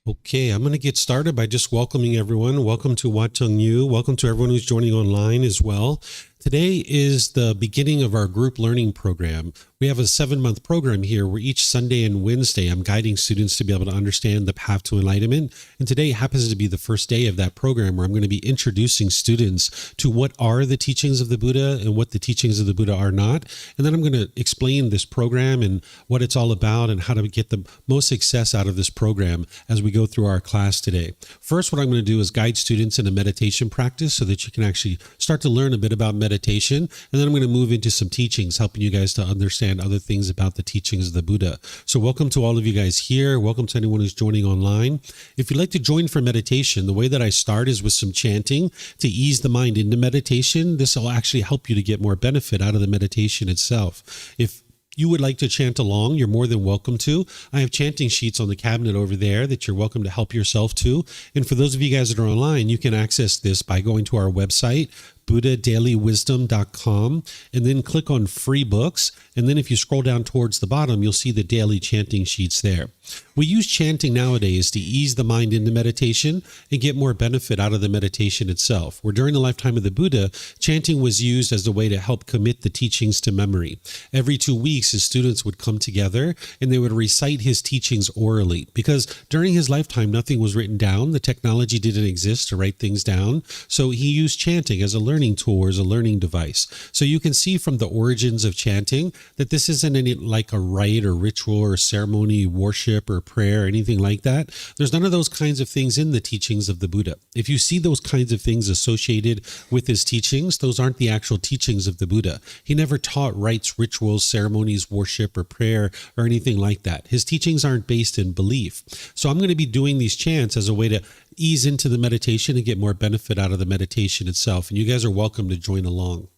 Okay, I'm going to get started by just welcoming everyone. Welcome to Wat Tung. Welcome to everyone who's joining online as well. Today is the beginning of our group learning program. We have a 7-month program here where each Sunday and Wednesday I'm guiding students to be able to understand the path to enlightenment. And today happens to be the first day of that program where I'm going to be introducing students to what are the teachings of the Buddha and what the teachings of the Buddha are not. And then I'm going to explain this program and what it's all about and how to get the most success out of this program as we go through our class today. First, what I'm going to do is guide students in a meditation practice so that you can actually start to learn a bit about meditation. And then I'm going to move into some teachings, helping you guys to understand other things about the teachings of the Buddha. So welcome to all of you guys here. Welcome to anyone who's joining online. If you'd like to join for meditation, the way that I start is with some chanting to ease the mind into meditation. This will actually help you to get more benefit out of the meditation itself. If you would like to chant along, you're more than welcome to. I have chanting sheets on the cabinet over there that you're welcome to help yourself to. And for those of you guys that are online, you can access this by going to our website, buddhadailywisdom.com, and then click on free books. And then if you scroll down towards the bottom, you'll see the daily chanting sheets there. We use chanting nowadays to ease the mind into meditation and get more benefit out of the meditation itself. Where during the lifetime of the Buddha, chanting was used as a way to help commit the teachings to memory. Every 2 weeks, his students would come together and they would recite his teachings orally, because during his lifetime, nothing was written down. The technology didn't exist to write things down. So he used chanting as a learning tool or as a learning device. So you can see from the origins of chanting that this isn't any like a rite or ritual or ceremony, worship or prayer, or anything like that. There's none of those kinds of things in the teachings of the Buddha. If you see those kinds of things associated with his teachings, those aren't the actual teachings of the Buddha. He never taught rites, rituals, ceremonies, worship or prayer or anything like that. His teachings aren't based in belief. So I'm going to be doing these chants as a way to ease into the meditation and get more benefit out of the meditation itself. And you guys are welcome to join along.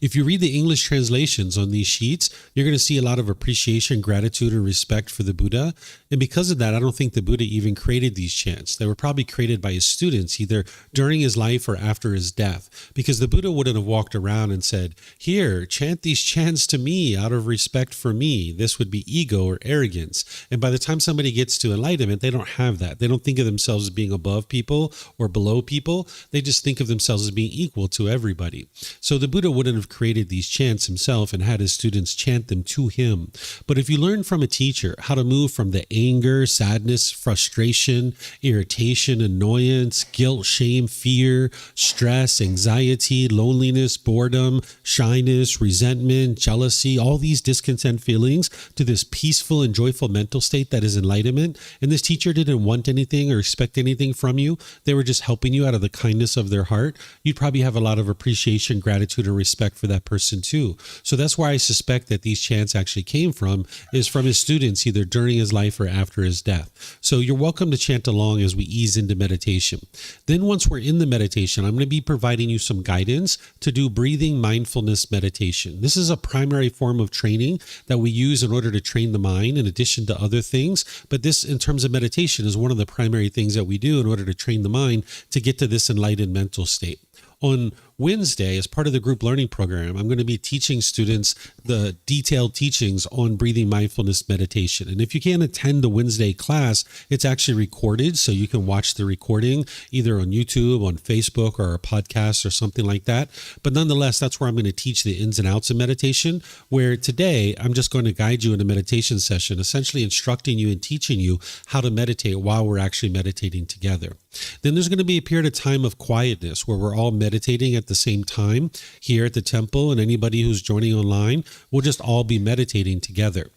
If you read the English translations on these sheets, you're going to see a lot of appreciation, gratitude, and respect for the Buddha. And because of that, I don't think the Buddha even created these chants. They were probably created by his students, either during his life or after his death, because the Buddha wouldn't have walked around and said, "Here, chant these chants to me out of respect for me." This would be ego or arrogance. And by the time somebody gets to enlightenment, they don't have that. They don't think of themselves as being above people or below people. They just think of themselves as being equal to everybody. So the Buddha wouldn't have created these chants himself and had his students chant them to him. But if you learn from a teacher how to move from the anger, sadness, frustration, irritation, annoyance, guilt, shame, fear, stress, anxiety, loneliness, boredom, shyness, resentment, jealousy, all these discontent feelings to this peaceful and joyful mental state that is enlightenment, and this teacher didn't want anything or expect anything from you, they were just helping you out of the kindness of their heart, you'd probably have a lot of appreciation, gratitude, and respect for that person too. So that's why I suspect that these chants actually came from his students, either during his life or after his death. So you're welcome to chant along as we ease into meditation. Then once we're in the meditation, I'm going to be providing you some guidance to do breathing mindfulness meditation. This is a primary form of training that we use in order to train the mind in addition to other things. But this, in terms of meditation, is one of the primary things that we do in order to train the mind to get to this enlightened mental state. On Wednesday, as part of the group learning program, I'm going to be teaching students the detailed teachings on breathing mindfulness meditation. And if you can't attend the Wednesday class, it's actually recorded, so you can watch the recording either on YouTube, on Facebook, or a podcast or something like that. But nonetheless, that's where I'm going to teach the ins and outs of meditation, where today I'm just going to guide you in a meditation session, essentially instructing you and teaching you how to meditate while we're actually meditating together. Then there's going to be a period of time of quietness where we're all meditating at the same time here at the temple, and anybody who's joining online, we'll just all be meditating together.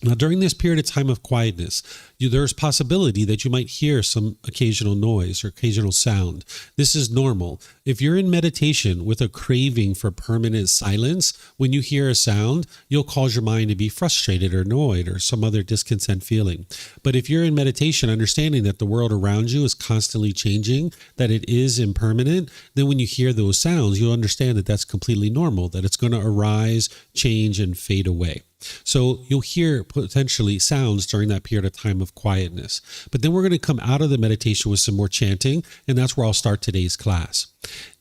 Now, during this period of time of quietness, there's possibility that you might hear some occasional noise or occasional sound. This is normal. If you're in meditation with a craving for permanent silence, when you hear a sound, you'll cause your mind to be frustrated or annoyed or some other discontent feeling. But if you're in meditation, understanding that the world around you is constantly changing, that it is impermanent, then when you hear those sounds, you'll understand that that's completely normal, that it's going to arise, change, and fade away. So you'll hear potentially sounds during that period of time of quietness. But then we're going to come out of the meditation with some more chanting, and that's where I'll start today's class.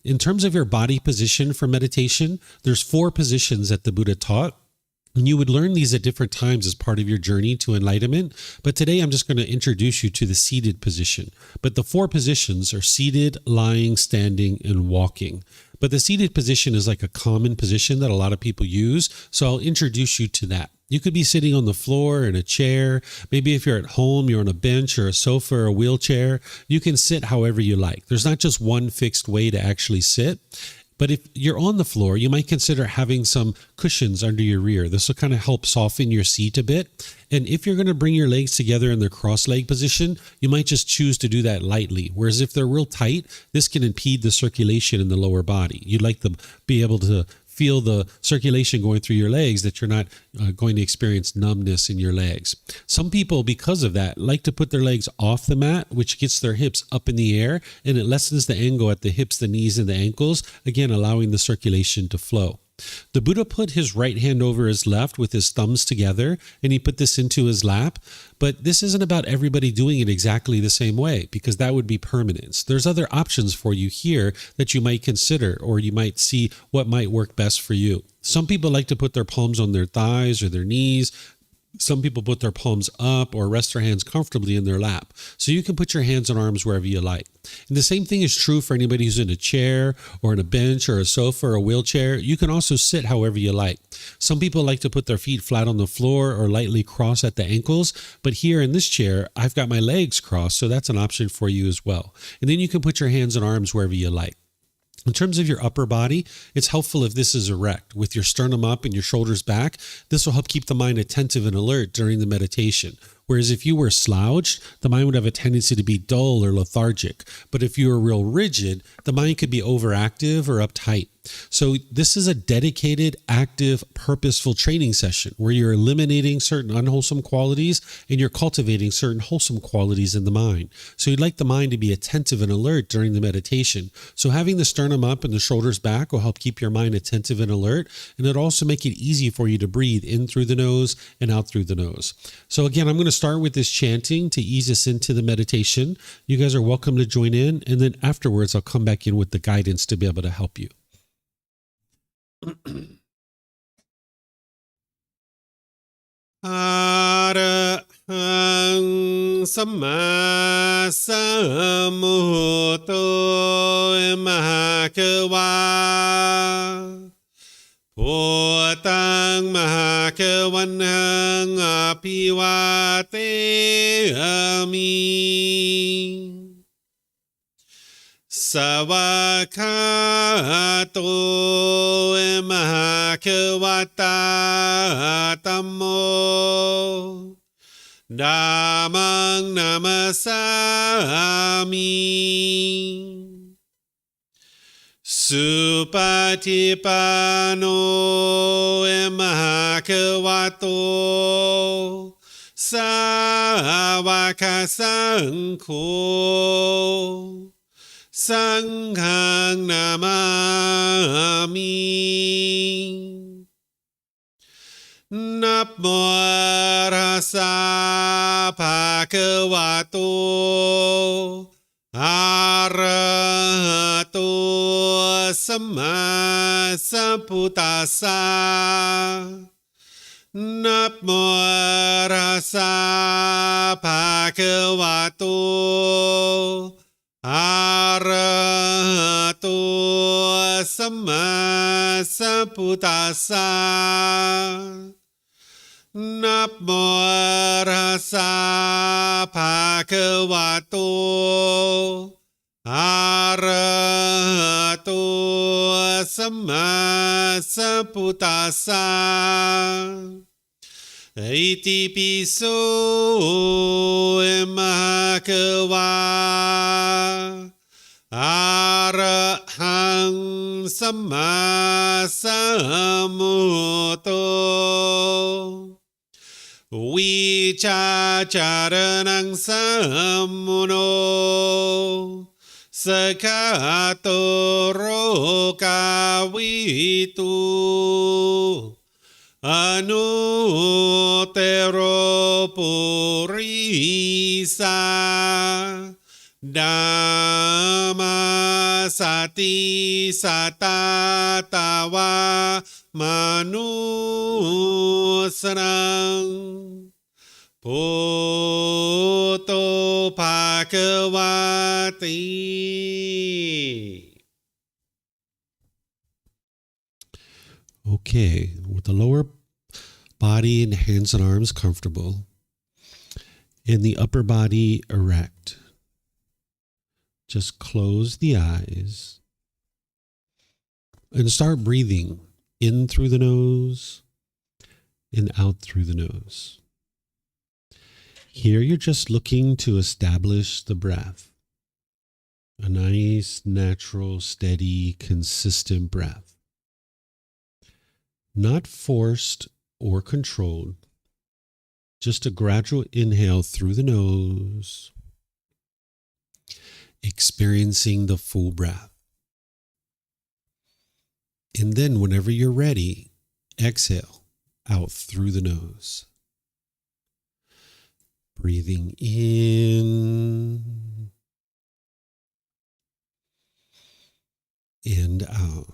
In terms of your body position for meditation, there's 4 positions that the Buddha taught. And you would learn these at different times as part of your journey to enlightenment. But today I'm just going to introduce you to the seated position. But the 4 positions are seated, lying, standing, and walking. But the seated position is like a common position that a lot of people use. So I'll introduce you to that. You could be sitting on the floor in a chair. Maybe if you're at home, you're on a bench or a sofa or a wheelchair. You can sit however you like. There's not just one fixed way to actually sit. But if you're on the floor, you might consider having some cushions under your rear. This will kind of help soften your seat a bit. And if you're going to bring your legs together in the cross-leg position, you might just choose to do that lightly. Whereas if they're real tight, this can impede the circulation in the lower body. You'd like to be able to feel the circulation going through your legs, that you're not going to experience numbness in your legs. Some people, because of that, like to put their legs off the mat, which gets their hips up in the air, and it lessens the angle at the hips, the knees, and the ankles, again, allowing the circulation to flow. The Buddha put his right hand over his left with his thumbs together, and he put this into his lap. But this isn't about everybody doing it exactly the same way, because that would be permanence. There's other options for you here that you might consider, or you might see what might work best for you. Some people like to put their palms on their thighs or their knees. Some people put their palms up or rest their hands comfortably in their lap. So you can put your hands and arms wherever you like. And the same thing is true for anybody who's in a chair or in a bench or a sofa or a wheelchair. You can also sit however you like. Some people like to put their feet flat on the floor or lightly cross at the ankles. But here in this chair, I've got my legs crossed, so that's an option for you as well. And then you can put your hands and arms wherever you like. In terms of your upper body, it's helpful if this is erect, with your sternum up and your shoulders back. This will help keep the mind attentive and alert during the meditation. Whereas if you were slouched, the mind would have a tendency to be dull or lethargic. But if you were real rigid, the mind could be overactive or uptight. So this is a dedicated, active, purposeful training session where you're eliminating certain unwholesome qualities and you're cultivating certain wholesome qualities in the mind. So you'd like the mind to be attentive and alert during the meditation. So having the sternum up and the shoulders back will help keep your mind attentive and alert, and it'll also make it easy for you to breathe in through the nose and out through the nose. So again, I'm going to start with this chanting to ease us into the meditation. You guys are welcome to join in, and then afterwards I'll come back in with the guidance to be able to help you. Arahang Samma Sambuddho Mahakawa Putang Mahakawanang Apivate Ami Savakato Mahakawata Tammo Dhammang Namasami Supatipano Mahakavato Savaka Sangho Sanghang Namami Namo Rasa Bhagavato Arahato Samma Sambuddhassa Namo Rasa Bhagavato Arahato Samma Sambuddhassa Namo Rasa Bhagavato Arahato Samma Sambuddhassa Iti piso Mahakawa Arahang Samma Sambuddho Vicacaranang Sammuno Sakato Rokavitu Anutero Purisa Dhamma Sati Satatawa manu sarang Poto Bhagavati. Okay, with the lower body and hands and arms comfortable, and the upper body erect, just close the eyes and start breathing in through the nose and out through the nose. Here you're just looking to establish the breath. A nice, natural, steady, consistent breath. Not forced or controlled. Just a gradual inhale through the nose, experiencing the full breath. And then whenever you're ready, exhale out through the nose. Breathing in and out.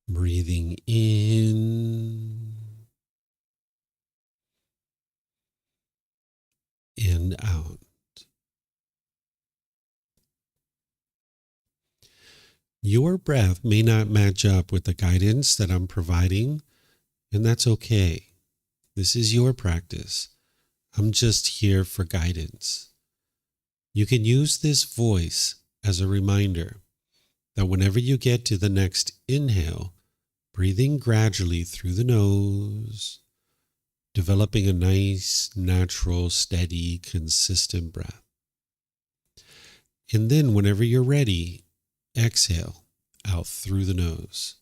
Breathing in and out. Your breath may not match up with the guidance that I'm providing, and that's okay. This is your practice. I'm just here for guidance. You can use this voice as a reminder that whenever you get to the next inhale, breathing gradually through the nose, developing a nice, natural, steady, consistent breath. And then whenever you're ready, exhale out through the nose,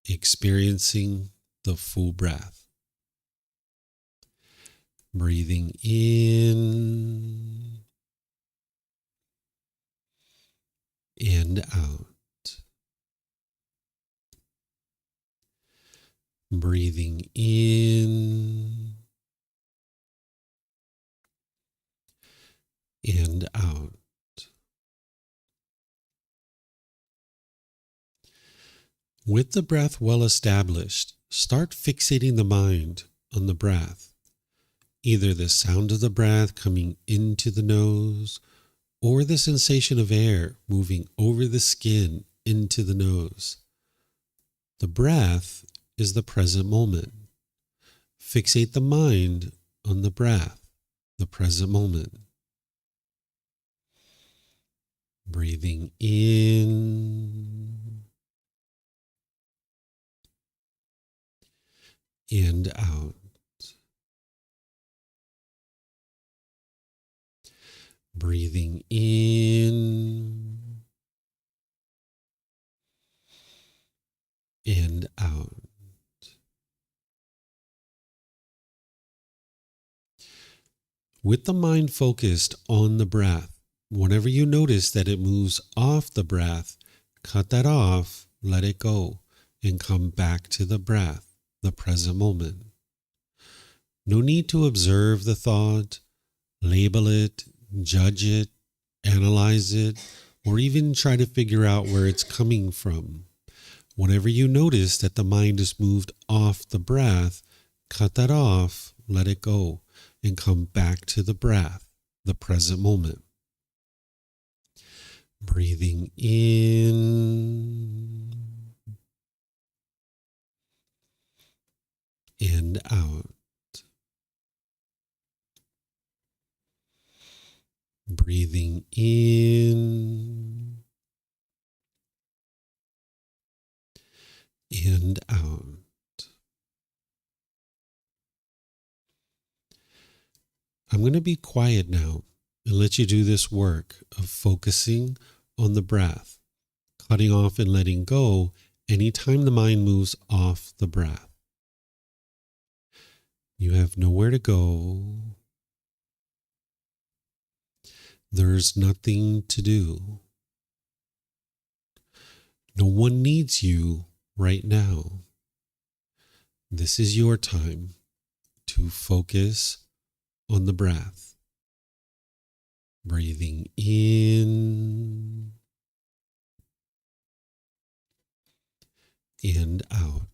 experiencing the full breath. Breathing in and out. Breathing in and out. With the breath well established, start fixating the mind on the breath, either the sound of the breath coming into the nose or the sensation of air moving over the skin into the nose. The breath is the present moment. Fixate the mind on the breath, the present moment. Breathing in and out. Breathing in and out. With the mind focused on the breath, whenever you notice that it moves off the breath, cut that off, let it go, and come back to the breath, the present moment. No need to observe the thought, label it, judge it, analyze it, or even try to figure out where it's coming from. Whenever you notice that the mind is moved off the breath, cut that off, let it go, and come back to the breath, the present moment. Breathing in and out. Breathing in and out. I'm going to be quiet now and let you do this work of focusing on the breath, cutting off and letting go anytime the mind moves off the breath. You have nowhere to go. There's nothing to do. No one needs you right now. This is your time to focus on the breath. Breathing in and out.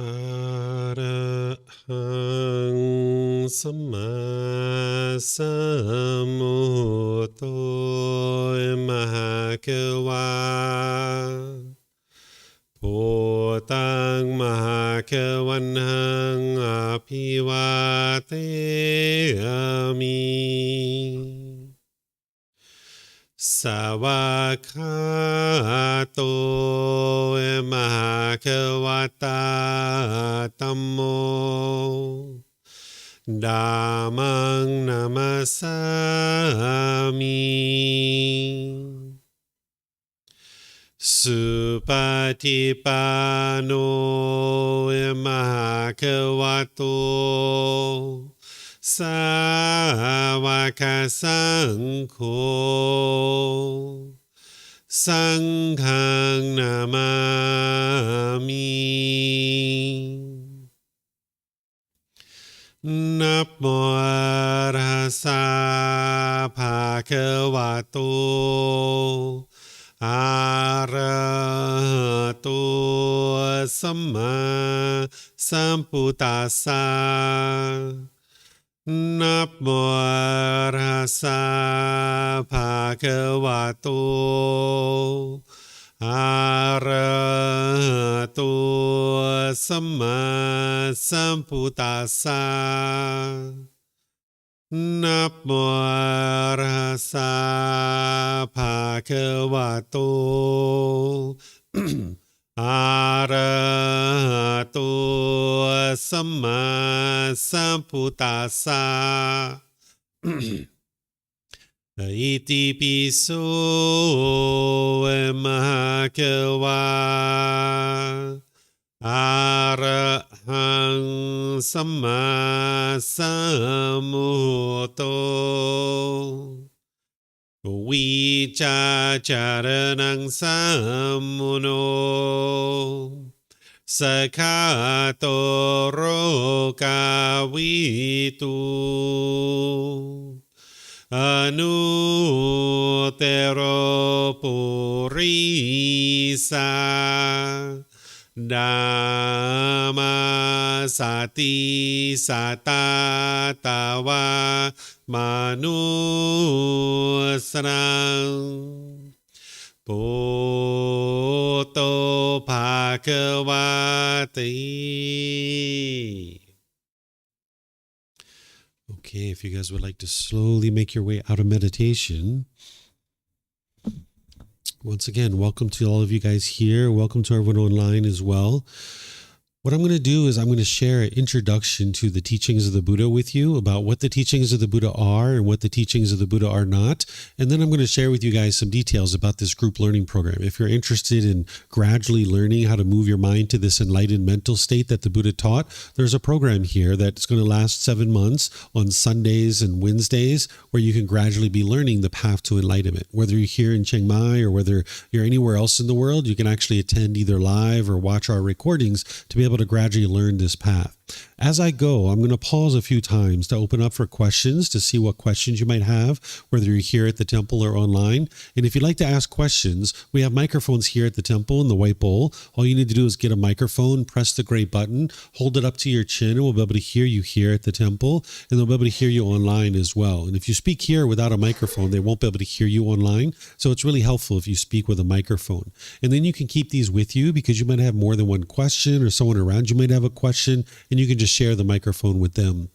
อะระหังสัมมาสัมพุทโธมหะเกวาพุทธังมหะเกวันหังอภิวาเทมิสวากขาโตมหะเกวตาธัมโมธัมมังนามัสสามิสุปฏิปันโนมหะเกวโตสาวกสังโฆสังฆังนามามินะโมตัสสะภะคะวะโตอะระหะโตสัมมาสัมพุทธัสสะนะโมตัสสะภะคะวะโตอะระหะโตสัมมาสัมพุทธัสสะนะโมตัสสะภะคะวะโตอะระหะโตสัมมาสัมพุทธัสสะอิติปิโสมหะเกวาอะระหังสัมมาสัมพุทโธวิจาจารณังสัมมุโนสคาโตโรกาวิตุอนุเตโรปุริสาดามาสติสัตตาตาวามนุสรังปุตโตภะคะวะติ Okay, if you guys would like to slowly make your way out of meditation. Once again, welcome to all of you guys here. Welcome to everyone online as well. What I'm going to do is I'm going to share an introduction to the teachings of the Buddha with you about what the teachings of the Buddha are and what the teachings of the Buddha are not. And then I'm going to share with you guys some details about this group learning program. If you're interested in gradually learning how to move your mind to this enlightened mental state that the Buddha taught, there's a program here that's going to last 7 months on Sundays and Wednesdays where you can gradually be learning the path to enlightenment. Whether you're here in Chiang Mai or whether you're anywhere else in the world, you can actually attend either live or watch our recordings to be able to gradually learn this path. As I go, I'm going to pause a few times to open up for questions to see what questions you might have, whether you're here at the temple or online. And if you'd like to ask questions, we have microphones here at the temple in the white bowl. All you need to do is get a microphone, press the gray button, hold it up to your chin, and we'll be able to hear you here at the temple, and they'll be able to hear you online as well. And if you speak here without a microphone, they won't be able to hear you online. So it's really helpful if you speak with a microphone. And then you can keep these with you because you might have more than one question, or someone around you might have a question, and you can just share the microphone with them.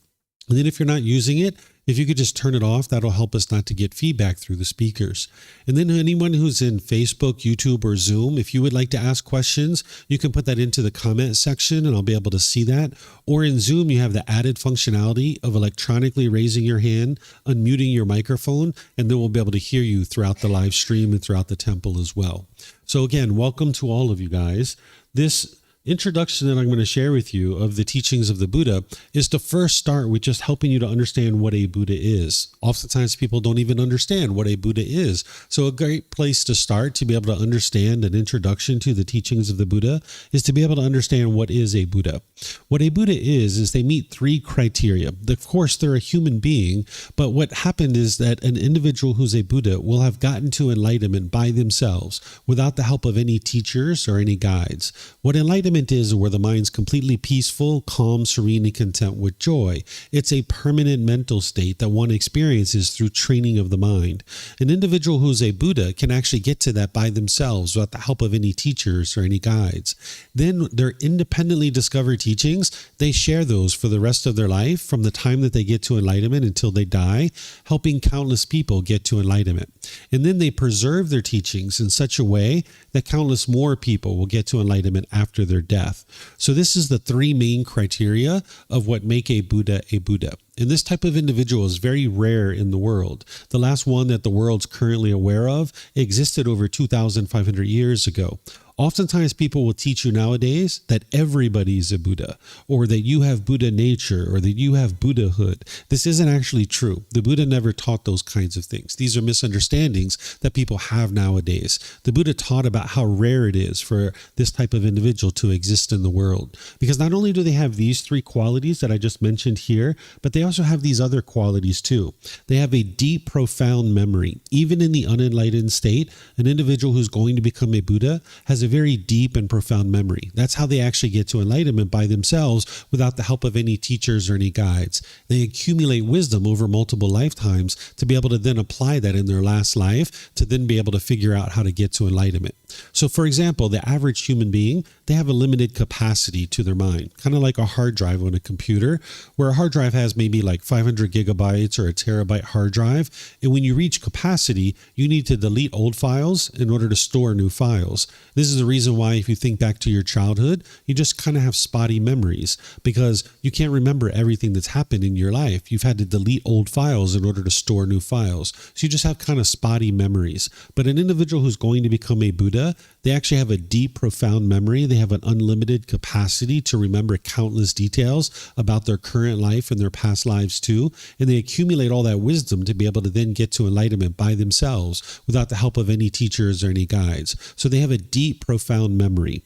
And then if you're not using it, if you could just turn it off, that'll help us not to get feedback through the speakers. And then anyone who's in Facebook, YouTube, or Zoom, if you would like to ask questions, you can put that into the comment section and I'll be able to see that. Or in Zoom, you have the added functionality of electronically raising your hand, unmuting your microphone, and then we'll be able to hear you throughout the live stream and throughout the temple as well. So again, welcome to all of you guys. This introduction that I'm going to share with you of the teachings of the Buddha is to first start with just helping you to understand what a Buddha is. Oftentimes people don't even understand what a Buddha is. So a great place to start to be able to understand an introduction to the teachings of the Buddha is to be able to understand what is a Buddha. What a Buddha is they meet 3 criteria. Of course, they're a human being, but what happened is that an individual who's a Buddha will have gotten to enlightenment by themselves without the help of any teachers or any guides. What enlightenment Enlightenment is where the mind's completely peaceful, calm, serene, and content with joy. It's a permanent mental state that one experiences through training of the mind. An individual who's a Buddha can actually get to that by themselves without the help of any teachers or any guides. Then their independently discovered teachings, they share those for the rest of their life from the time that they get to enlightenment until they die, helping countless people get to enlightenment. And then they preserve their teachings in such a way that countless more people will get to enlightenment after their death. So this is the three main criteria of what make a Buddha a Buddha. And this type of individual is very rare in the world. The last one that the world's currently aware of existed over 2,500 years ago. Oftentimes people will teach you nowadays that everybody's a Buddha, or that you have Buddha nature, or that you have Buddhahood. This isn't actually true. The Buddha never taught those kinds of things. These are misunderstandings that people have nowadays. The Buddha taught about how rare it is for this type of individual to exist in the world. Because not only do they have these three qualities that I just mentioned here, but they also have these other qualities too. They have a deep, profound memory. Even in the unenlightened state, an individual who's going to become a Buddha has a very deep and profound memory. That's how they actually get to enlightenment by themselves without the help of any teachers or any guides. They accumulate wisdom over multiple lifetimes to be able to then apply that in their last life to then be able to figure out how to get to enlightenment. So for example, the average human being, they have a limited capacity to their mind, kind of like a hard drive on a computer, where a hard drive has maybe like 500 gigabytes or a terabyte hard drive. And when you reach capacity, you need to delete old files in order to store new files. This is the reason why if you think back to your childhood, you just kind of have spotty memories because you can't remember everything that's happened in your life. You've had to delete old files in order to store new files. So you just have kind of spotty memories. But an individual who's going to become a Buddha, they actually have a deep, profound memory. They have an unlimited capacity to remember countless details about their current life and their past lives too. And they accumulate all that wisdom to be able to then get to enlightenment by themselves without the help of any teachers or any guides. So they have a deep, profound memory.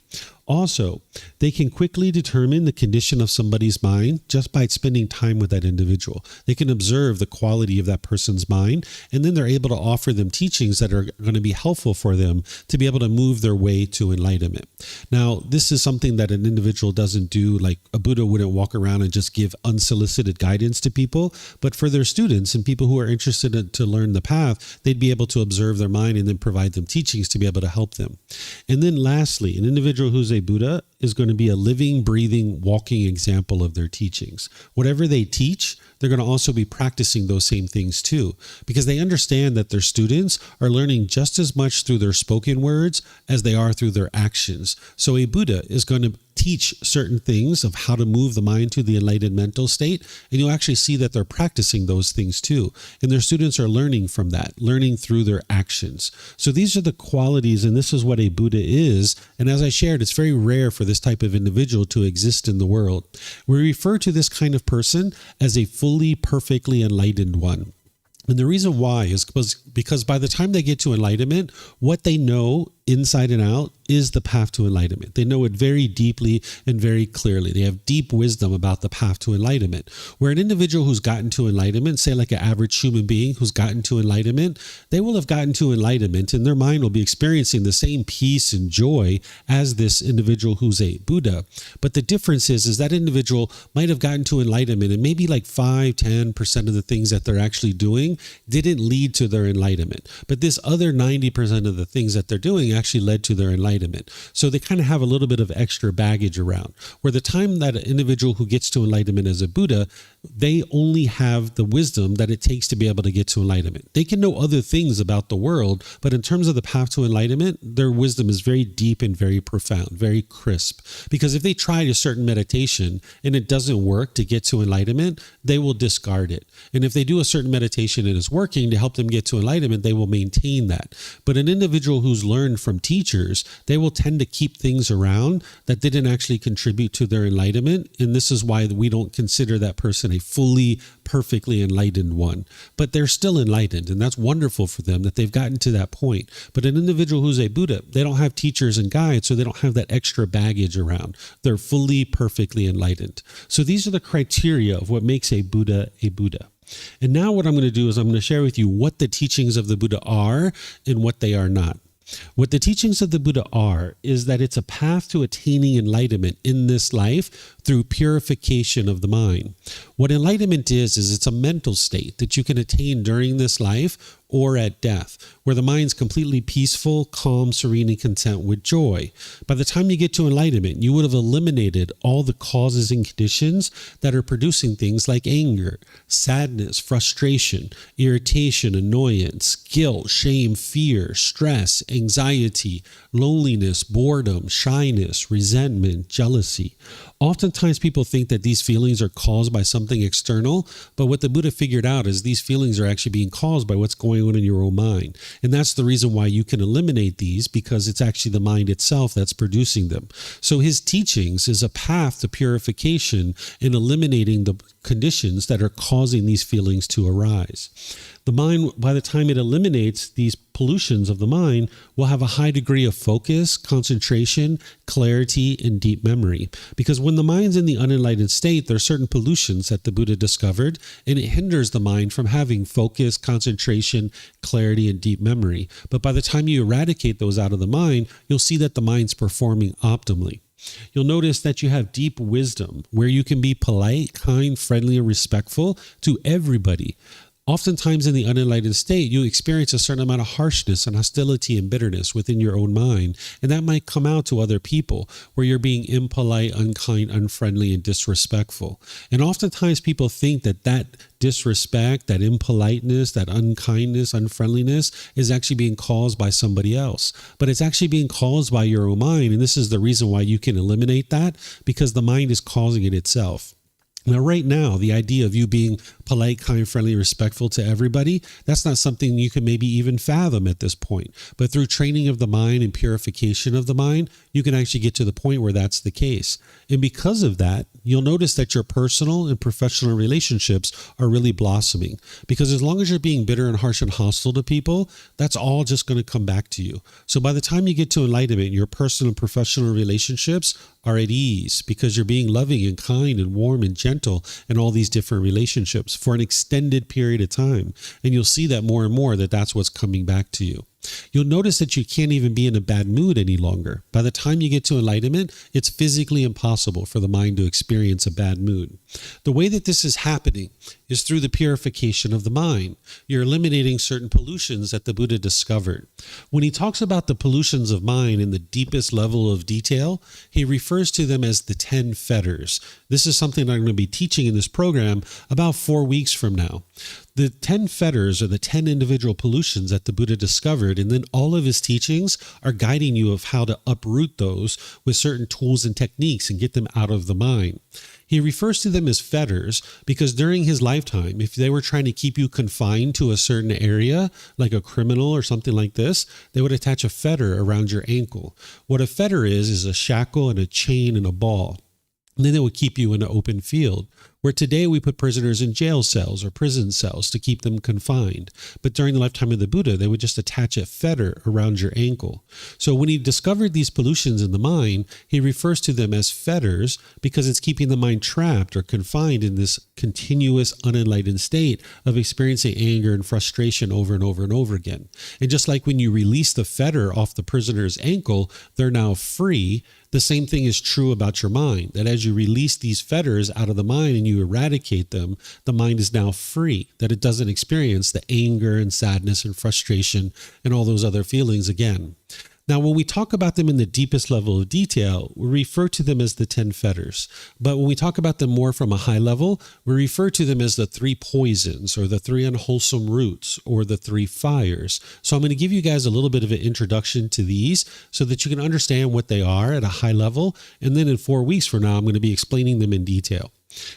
Also, they can quickly determine the condition of somebody's mind just by spending time with that individual. They can observe the quality of that person's mind, and then they're able to offer them teachings that are going to be helpful for them to be able to move their way to enlightenment. Now, this is something that an individual doesn't do, like a Buddha wouldn't walk around and just give unsolicited guidance to people, but for their students and people who are interested to learn the path, they'd be able to observe their mind and then provide them teachings to be able to help them. And then lastly, an individual who's a Buddha is going to be a living, breathing, walking example of their teachings. Whatever they teach, they're going to also be practicing those same things too, because they understand that their students are learning just as much through their spoken words as they are through their actions. So a Buddha is going to teach certain things of how to move the mind to the enlightened mental state, and you'll actually see that they're practicing those things too. And their students are learning from that, learning through their actions. So these are the qualities, and this is what a Buddha is. And as I shared, it's very rare for this type of individual to exist in the world. We refer to this kind of person as a fully, perfectly enlightened one. And the reason why is because by the time they get to enlightenment, what they know inside and out is the path to enlightenment. They know it very deeply and very clearly. They have deep wisdom about the path to enlightenment. Where an individual who's gotten to enlightenment, say like an average human being who's gotten to enlightenment, they will have gotten to enlightenment and their mind will be experiencing the same peace and joy as this individual who's a Buddha. But the difference is that individual might have gotten to enlightenment and maybe like 5-10% of the things that they're actually doing didn't lead to their enlightenment. But this other 90% of the things that they're doing actually led to their enlightenment. So they kind of have a little bit of extra baggage around. Where the time that an individual who gets to enlightenment as a Buddha, they only have the wisdom that it takes to be able to get to enlightenment. They can know other things about the world, but in terms of the path to enlightenment, their wisdom is very deep and very profound, very crisp. Because if they try a certain meditation and it doesn't work to get to enlightenment, they will discard it. And if they do a certain meditation and it's working to help them get to enlightenment, they will maintain that. But an individual who's learned from teachers, they will tend to keep things around that didn't actually contribute to their enlightenment. And this is why we don't consider that person a fully, perfectly enlightened one. But they're still enlightened, and that's wonderful for them that they've gotten to that point. But an individual who's a Buddha, they don't have teachers and guides, so they don't have that extra baggage around. They're fully, perfectly enlightened. So these are the criteria of what makes a Buddha a Buddha. And now what I'm going to do is I'm going to share with you what the teachings of the Buddha are and what they are not. What the teachings of the Buddha are is that it's a path to attaining enlightenment in this life through purification of the mind. What enlightenment is it's a mental state that you can attain during this life or at death, where the mind's completely peaceful, calm, serene, and content with joy. By the time you get to enlightenment, you would have eliminated all the causes and conditions that are producing things like anger, sadness, frustration, irritation, annoyance, guilt, shame, fear, stress, anxiety, loneliness, boredom, shyness, resentment, jealousy. Oftentimes people think that these feelings are caused by something external, but what the Buddha figured out is these feelings are actually being caused by what's going on in your own mind. And that's the reason why you can eliminate these, because it's actually the mind itself that's producing them. So his teachings is a path to purification in eliminating the conditions that are causing these feelings to arise. The mind, by the time it eliminates these pollutions of the mind, will have a high degree of focus, concentration, clarity, and deep memory. Because when the mind's in the unenlightened state, there are certain pollutions that the Buddha discovered, and it hinders the mind from having focus, concentration, clarity, and deep memory. But by the time you eradicate those out of the mind, you'll see that the mind's performing optimally. You'll notice that you have deep wisdom, where you can be polite, kind, friendly, and respectful to everybody. Oftentimes in the unenlightened state, you experience a certain amount of harshness and hostility and bitterness within your own mind, and that might come out to other people, where you're being impolite, unkind, unfriendly, and disrespectful. And oftentimes people think that disrespect, that impoliteness, that unkindness, unfriendliness is actually being caused by somebody else. But it's actually being caused by your own mind, and this is the reason why you can eliminate that, because the mind is causing it itself. Now, right now, the idea of you being polite, kind, friendly, respectful to everybody, that's not something you can maybe even fathom at this point. But through training of the mind and purification of the mind, you can actually get to the point where that's the case. And because of that, you'll notice that your personal and professional relationships are really blossoming. Because as long as you're being bitter and harsh and hostile to people, that's all just going to come back to you. So by the time you get to enlightenment, your personal and professional relationships are at ease, because you're being loving and kind and warm and gentle in all these different relationships for an extended period of time. And you'll see that more and more that that's what's coming back to you. You'll notice that you can't even be in a bad mood any longer. By the time you get to enlightenment, it's physically impossible for the mind to experience a bad mood. The way that this is happening is through the purification of the mind. You're eliminating certain pollutions that the Buddha discovered. When he talks about the pollutions of mind in the deepest level of detail, he refers to them as the 10 fetters. This is something that I'm going to be teaching in this program about 4 weeks from now. The 10 fetters are the 10 individual pollutions that the Buddha discovered, and then all of his teachings are guiding you of how to uproot those with certain tools and techniques and get them out of the mind. He refers to them as fetters because during his lifetime, if they were trying to keep you confined to a certain area, like a criminal or something like this, they would attach a fetter around your ankle. What a fetter is a shackle and a chain and a ball. And then it would keep you in an open field, where today we put prisoners in jail cells or prison cells to keep them confined. But during the lifetime of the Buddha, they would just attach a fetter around your ankle. So when he discovered these pollutions in the mind, he refers to them as fetters because it's keeping the mind trapped or confined in this continuous unenlightened state of experiencing anger and frustration over and over and over again. And just like when you release the fetter off the prisoner's ankle, they're now free. The same thing is true about your mind, that as you release these fetters out of the mind and you eradicate them, the mind is now free, that it doesn't experience the anger and sadness and frustration and all those other feelings again. Now, when we talk about them in the deepest level of detail, we refer to them as the 10 fetters. But when we talk about them more from a high level, we refer to them as the 3 poisons or the 3 unwholesome roots or the 3 fires. So I'm going to give you guys a little bit of an introduction to these so that you can understand what they are at a high level. And then in 4 weeks from now, I'm going to be explaining them in detail.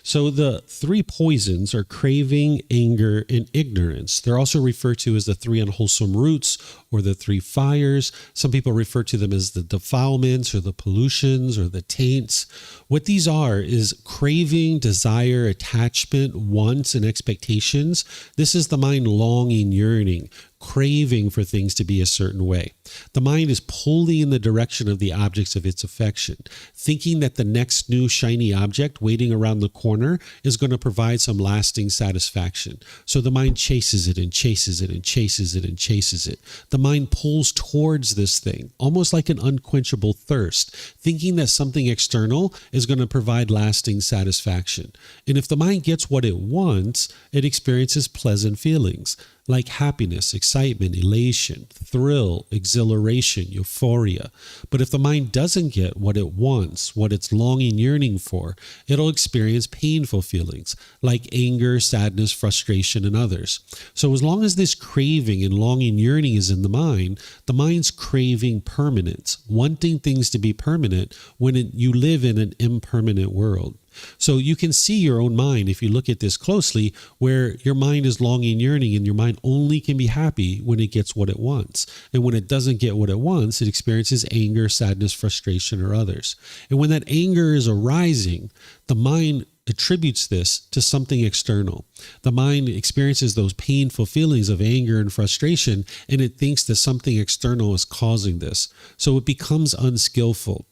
So the 3 poisons are craving, anger, and ignorance. They're also referred to as the 3 unwholesome roots or the 3 fires. Some people refer to them as the defilements or the pollutions or the taints. What these are is craving, desire, attachment, wants, and expectations. This is the mind longing, yearning, craving for things to be a certain way. The mind is pulling in the direction of the objects of its affection, thinking that the next new shiny object waiting around the corner is going to provide some lasting satisfaction. So the mind chases it and chases it and chases it and chases it. The mind pulls towards this thing, almost like an unquenchable thirst, thinking that something external is going to provide lasting satisfaction. And if the mind gets what it wants, it experiences pleasant feelings like happiness, excitement, elation, thrill, exhilaration, euphoria. But if the mind doesn't get what it wants, what it's longing, yearning for, it'll experience painful feelings like anger, sadness, frustration, and others. So as long as this craving and longing, yearning is in the mind's craving permanence, wanting things to be permanent when you live in an impermanent world. So you can see your own mind, if you look at this closely, where your mind is longing, yearning, and your mind only can be happy when it gets what it wants. And when it doesn't get what it wants, it experiences anger, sadness, frustration, or others. And when that anger is arising, the mind attributes this to something external. The mind experiences those painful feelings of anger and frustration, and it thinks that something external is causing this. So it becomes unskillful.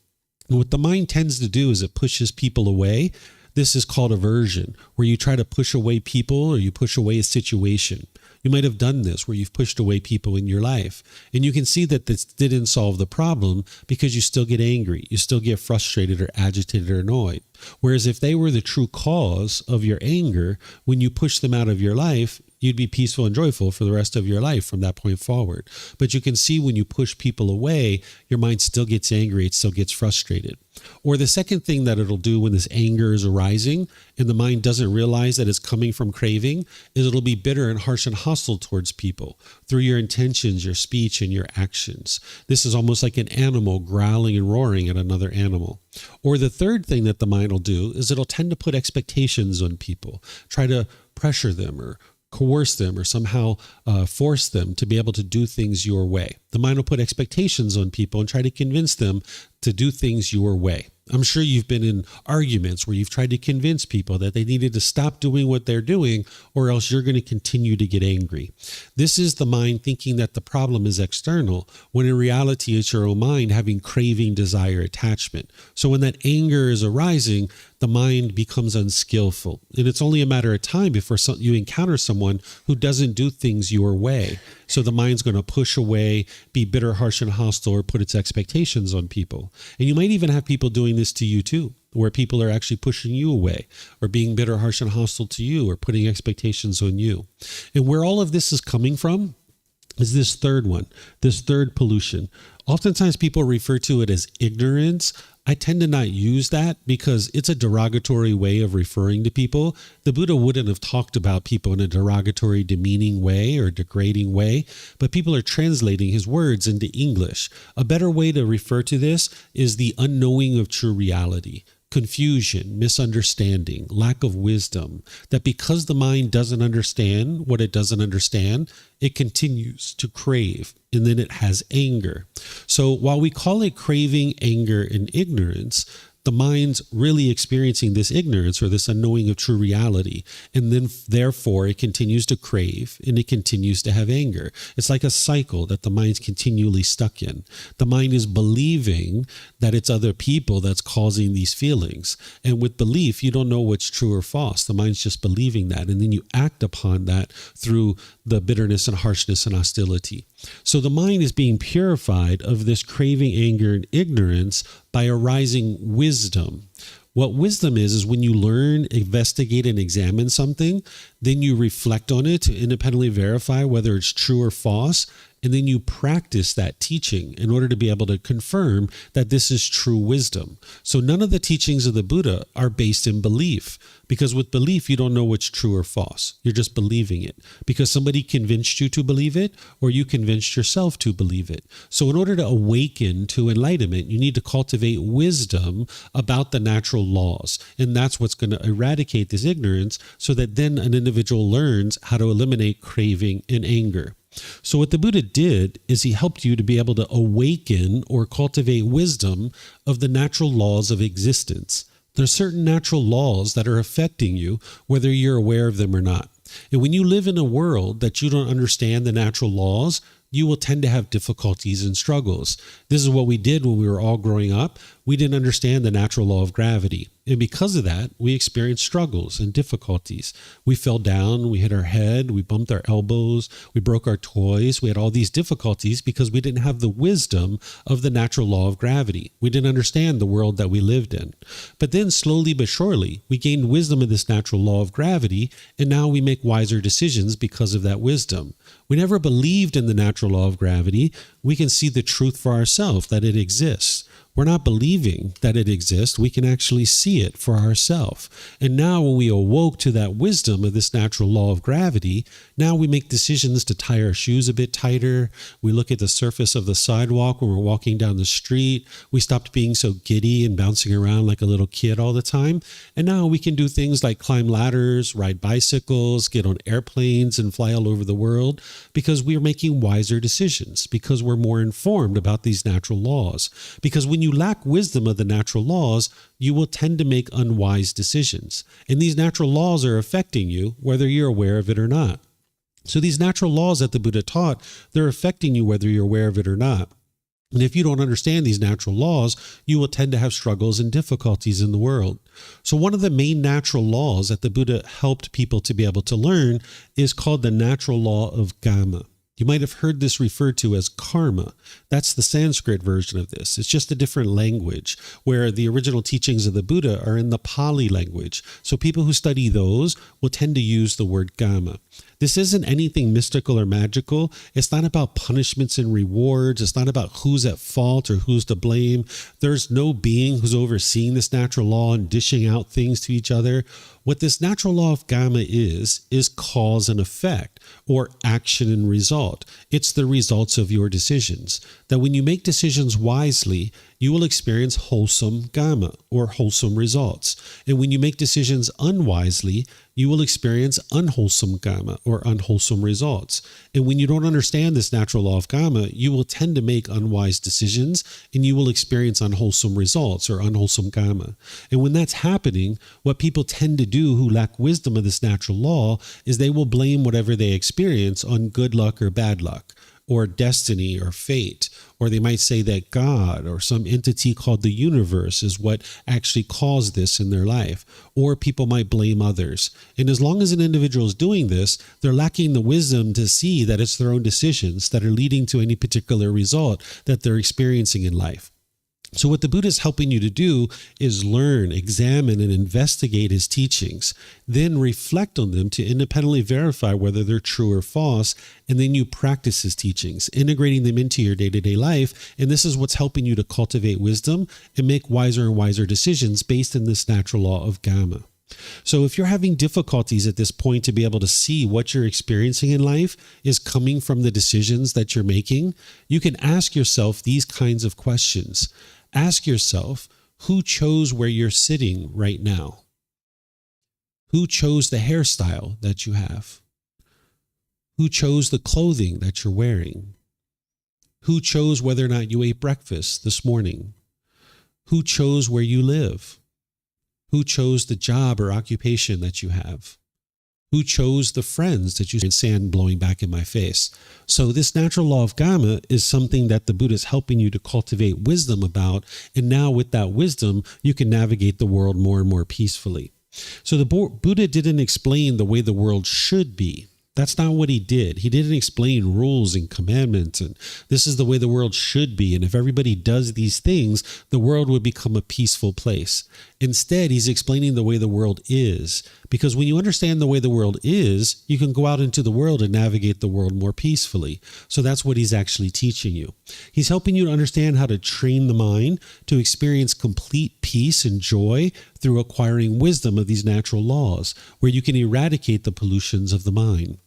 And what the mind tends to do is it pushes people away. This is called aversion, where you try to push away people or you push away a situation. You might have done this where you've pushed away people in your life. And you can see that this didn't solve the problem because you still get angry. You still get frustrated or agitated or annoyed. Whereas if they were the true cause of your anger, when you push them out of your life, you'd be peaceful and joyful for the rest of your life from that point forward. But you can see when you push people away, your mind still gets angry, it still gets frustrated. Or the second thing that it'll do when this anger is arising and the mind doesn't realize that it's coming from craving is it'll be bitter and harsh and hostile towards people through your intentions, your speech, and your actions. This is almost like an animal growling and roaring at another animal. Or the third thing that the mind will do is it'll tend to put expectations on people, try to pressure them or coerce them or somehow force them to be able to do things your way. The mind will put expectations on people and try to convince them to do things your way. I'm sure you've been in arguments where you've tried to convince people that they needed to stop doing what they're doing or else you're going to continue to get angry. This is the mind thinking that the problem is external, when in reality it's your own mind having craving, desire, attachment. So when that anger is arising, the mind becomes unskillful. And it's only a matter of time before you encounter someone who doesn't do things your way. So the mind's going to push away, be bitter, harsh, and hostile, or put its expectations on people. And you might even have people doing this to you too, where people are actually pushing you away or being bitter, harsh, and hostile to you or putting expectations on you. And where all of this is coming from is this third one, this third pollution. Oftentimes people refer to it as ignorance. I tend to not use that because it's a derogatory way of referring to people. The Buddha wouldn't have talked about people in a derogatory, demeaning way or degrading way, but people are translating his words into English. A better way to refer to this is the unknowing of true reality. Confusion, misunderstanding, lack of wisdom, that because the mind doesn't understand what it doesn't understand, it continues to crave, and then it has anger. So while we call it craving, anger, and ignorance, the mind's really experiencing this ignorance or this unknowing of true reality. And then therefore it continues to crave and it continues to have anger. It's like a cycle that the mind's continually stuck in. The mind is believing that it's other people that's causing these feelings. And with belief, you don't know what's true or false. The mind's just believing that. And then you act upon that through the bitterness and harshness and hostility. So the mind is being purified of this craving, anger, and ignorance by arising wisdom. What wisdom is when you learn, investigate, and examine something, then you reflect on it to independently verify whether it's true or false, and then you practice that teaching in order to be able to confirm that this is true wisdom. So none of the teachings of the Buddha are based in belief, because with belief, you don't know what's true or false. You're just believing it because somebody convinced you to believe it or you convinced yourself to believe it. So in order to awaken to enlightenment, you need to cultivate wisdom about the natural laws. And that's what's going to eradicate this ignorance so that then an individual learns how to eliminate craving and anger. So what the Buddha did is he helped you to be able to awaken or cultivate wisdom of the natural laws of existence. There are certain natural laws that are affecting you, whether you're aware of them or not. And when you live in a world that you don't understand the natural laws, you will tend to have difficulties and struggles. This is what we did when we were all growing up. We didn't understand the natural law of gravity. And because of that, we experienced struggles and difficulties. We fell down, we hit our head, we bumped our elbows, we broke our toys. We had all these difficulties because we didn't have the wisdom of the natural law of gravity. We didn't understand the world that we lived in. But then slowly but surely, we gained wisdom of this natural law of gravity, and now we make wiser decisions because of that wisdom. We never believed in the natural law of gravity. We can see the truth for ourselves, that it exists. We're not believing that it exists. We can actually see it for ourselves. And now when we awoke to that wisdom of this natural law of gravity, now we make decisions to tie our shoes a bit tighter. We look at the surface of the sidewalk when we're walking down the street. We stopped being so giddy and bouncing around like a little kid all the time. And now we can do things like climb ladders, ride bicycles, get on airplanes, and fly all over the world because we're making wiser decisions, because we're more informed about these natural laws. Because when you lack wisdom of the natural laws, you will tend to make unwise decisions. And these natural laws are affecting you, whether you're aware of it or not. So these natural laws that the Buddha taught, they're affecting you whether you're aware of it or not. And if you don't understand these natural laws, you will tend to have struggles and difficulties in the world. So one of the main natural laws that the Buddha helped people to be able to learn is called the natural law of Gama. You might have heard this referred to as karma. That's the Sanskrit version of this. It's just a different language, where the original teachings of the Buddha are in the Pali language. So people who study those will tend to use the word Gama. This isn't anything mystical or magical. It's not about punishments and rewards. It's not about who's at fault or who's to blame. There's no being who's overseeing this natural law and dishing out things to each other. What this natural law of Gama is cause and effect, or action and result. It's the results of your decisions. That when you make decisions wisely, you will experience wholesome Gama, or wholesome results. And when you make decisions unwisely, you will experience unwholesome Gama, or unwholesome results. And when you don't understand this natural law of Gama, you will tend to make unwise decisions, and you will experience unwholesome results, or unwholesome Gama. And when that's happening, what people tend to do who lack wisdom of this natural law is they will blame whatever they experience on good luck or bad luck, or destiny or fate. Or they might say that God or some entity called the universe is what actually caused this in their life. Or people might blame others. And as long as an individual is doing this, they're lacking the wisdom to see that it's their own decisions that are leading to any particular result that they're experiencing in life. So what the Buddha is helping you to do is learn, examine, and investigate his teachings, then reflect on them to independently verify whether they're true or false, and then you practice his teachings, integrating them into your day-to-day life, and this is what's helping you to cultivate wisdom and make wiser and wiser decisions based in this natural law of Gama. So if you're having difficulties at this point to be able to see what you're experiencing in life is coming from the decisions that you're making, you can ask yourself these kinds of questions. Ask yourself, who chose where you're sitting right now? Who chose the hairstyle that you have? Who chose the clothing that you're wearing? Who chose whether or not you ate breakfast this morning? Who chose where you live? Who chose the job or occupation that you have? Who chose the friends that you sand blowing back in my face? So this natural law of Gama is something that the Buddha is helping you to cultivate wisdom about. And now with that wisdom, you can navigate the world more and more peacefully. So the Buddha didn't explain the way the world should be. That's not what he did. He didn't explain rules and commandments and this is the way the world should be. And if everybody does these things, the world would become a peaceful place. Instead, he's explaining the way the world is. Because when you understand the way the world is, you can go out into the world and navigate the world more peacefully. So that's what he's actually teaching you. He's helping you to understand how to train the mind to experience complete peace and joy through acquiring wisdom of these natural laws, where you can eradicate the pollutions of the mind.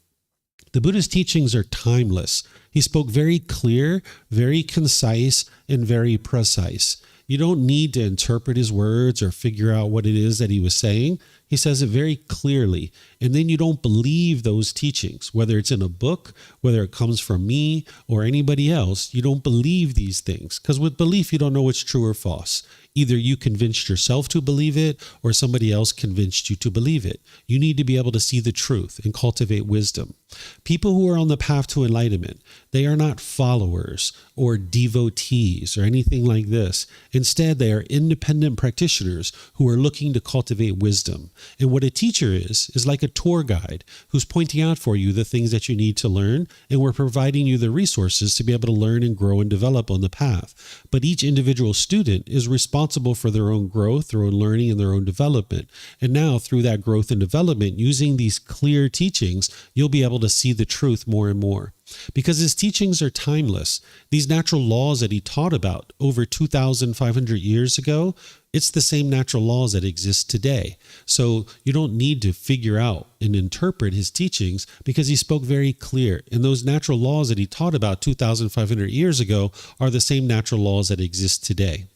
The Buddha's teachings are timeless. He spoke very clear, very concise, and very precise. You don't need to interpret his words or figure out what it is that he was saying. He says it very clearly. And then you don't believe those teachings, whether it's in a book, whether it comes from me or anybody else. You don't believe these things, because with belief, you don't know what's true or false. Either you convinced yourself to believe it or somebody else convinced you to believe it. You need to be able to see the truth and cultivate wisdom. People who are on the path to enlightenment, they are not followers or devotees or anything like this. Instead, they are independent practitioners who are looking to cultivate wisdom. And what a teacher is like a tour guide who's pointing out for you the things that you need to learn, and we're providing you the resources to be able to learn and grow and develop on the path. But each individual student is responsible for their own growth, their own learning, and their own development. And now, through that growth and development, using these clear teachings, you'll be able to see the truth more and more. Because his teachings are timeless. These natural laws that he taught about over 2,500 years ago, it's the same natural laws that exist today. So you don't need to figure out and interpret his teachings, because he spoke very clear. And those natural laws that he taught about 2,500 years ago are the same natural laws that exist today.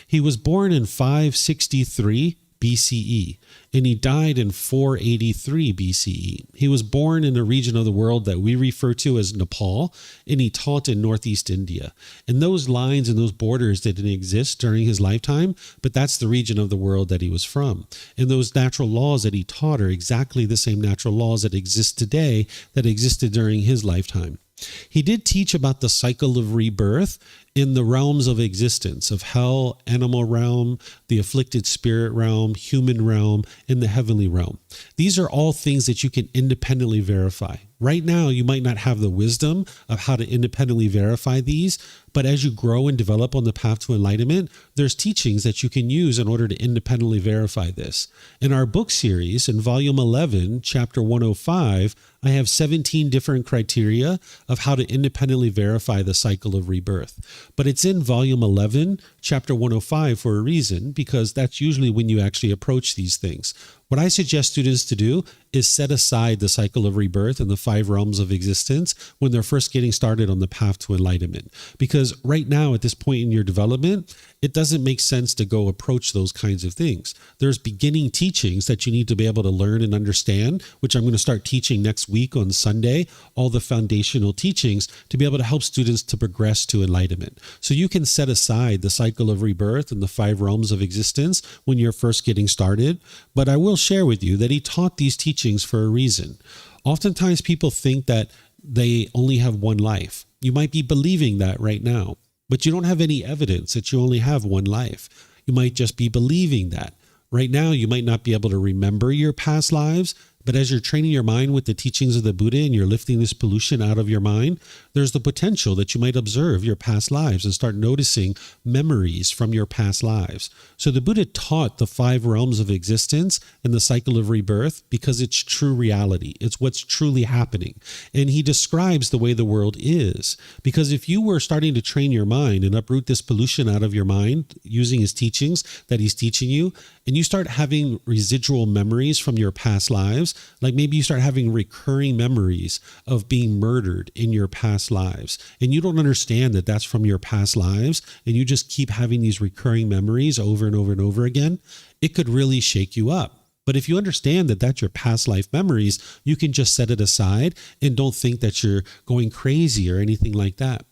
He was born in 563 BCE, and he died in 483 BCE. He was born in a region of the world that we refer to as Nepal, and he taught in northeast India. And those lines and those borders didn't exist during his lifetime, but that's the region of the world that he was from. And those natural laws that he taught are exactly the same natural laws that exist today that existed during his lifetime. He did teach about the cycle of rebirth in the realms of existence of hell, animal realm, the afflicted spirit realm, human realm, and the heavenly realm. These are all things that you can independently verify. Right now, you might not have the wisdom of how to independently verify these, but as you grow and develop on the path to enlightenment, there's teachings that you can use in order to independently verify this. In our book series, in volume 11, chapter 105, I have 17 different criteria of how to independently verify the cycle of rebirth. But it's in volume 11, chapter 105 for a reason, because that's usually when you actually approach these things. What I suggest students to do is set aside the cycle of rebirth and the 5 realms of existence when they're first getting started on the path to enlightenment. Because right now, at this point in your development, it doesn't make sense to go approach those kinds of things. There's beginning teachings that you need to be able to learn and understand, which I'm going to start teaching next week on Sunday, all the foundational teachings to be able to help students to progress to enlightenment. So you can set aside the cycle of rebirth and the 5 realms of existence when you're first getting started. But I will share with you that he taught these teachings for a reason. Oftentimes people think that they only have one life. You might be believing that right now, but you don't have any evidence that you only have one life. You might just be believing that. Right now, you might not be able to remember your past lives, but as you're training your mind with the teachings of the Buddha and you're lifting this pollution out of your mind, there's the potential that you might observe your past lives and start noticing memories from your past lives. So the Buddha taught the 5 realms of existence and the cycle of rebirth because it's true reality. It's what's truly happening. And he describes the way the world is. Because if you were starting to train your mind and uproot this pollution out of your mind using his teachings that he's teaching you, and you start having residual memories from your past lives, like maybe you start having recurring memories of being murdered in your past lives, and you don't understand that that's from your past lives, and you just keep having these recurring memories over and over and over again, it could really shake you up. But if you understand that that's your past life memories, you can just set it aside and don't think that you're going crazy or anything like that.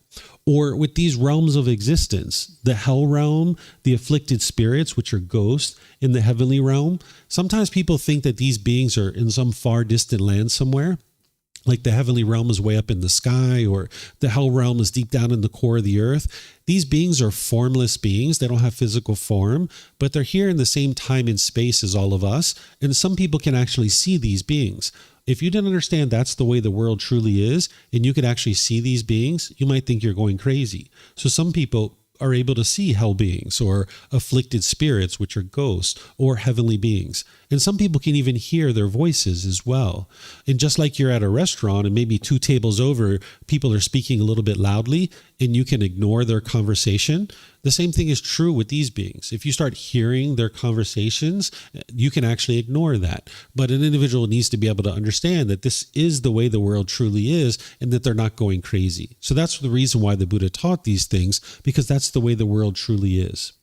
Or with these realms of existence, the hell realm, the afflicted spirits, which are ghosts, in the heavenly realm, sometimes people think that these beings are in some far distant land somewhere, like the heavenly realm is way up in the sky, or the hell realm is deep down in the core of the earth. These beings are formless beings. They don't have physical form, but they're here in the same time and space as all of us, and some people can actually see these beings. If you didn't understand that's the way the world truly is, and you could actually see these beings, you might think you're going crazy. So some people are able to see hell beings or afflicted spirits, which are ghosts, or heavenly beings. And some people can even hear their voices as well. And just like you're at a restaurant and maybe 2 tables over, people are speaking a little bit loudly and you can ignore their conversation, the same thing is true with these beings. If you start hearing their conversations, you can actually ignore that. But an individual needs to be able to understand that this is the way the world truly is and that they're not going crazy. So that's the reason why the Buddha taught these things, because that's the way the world truly is.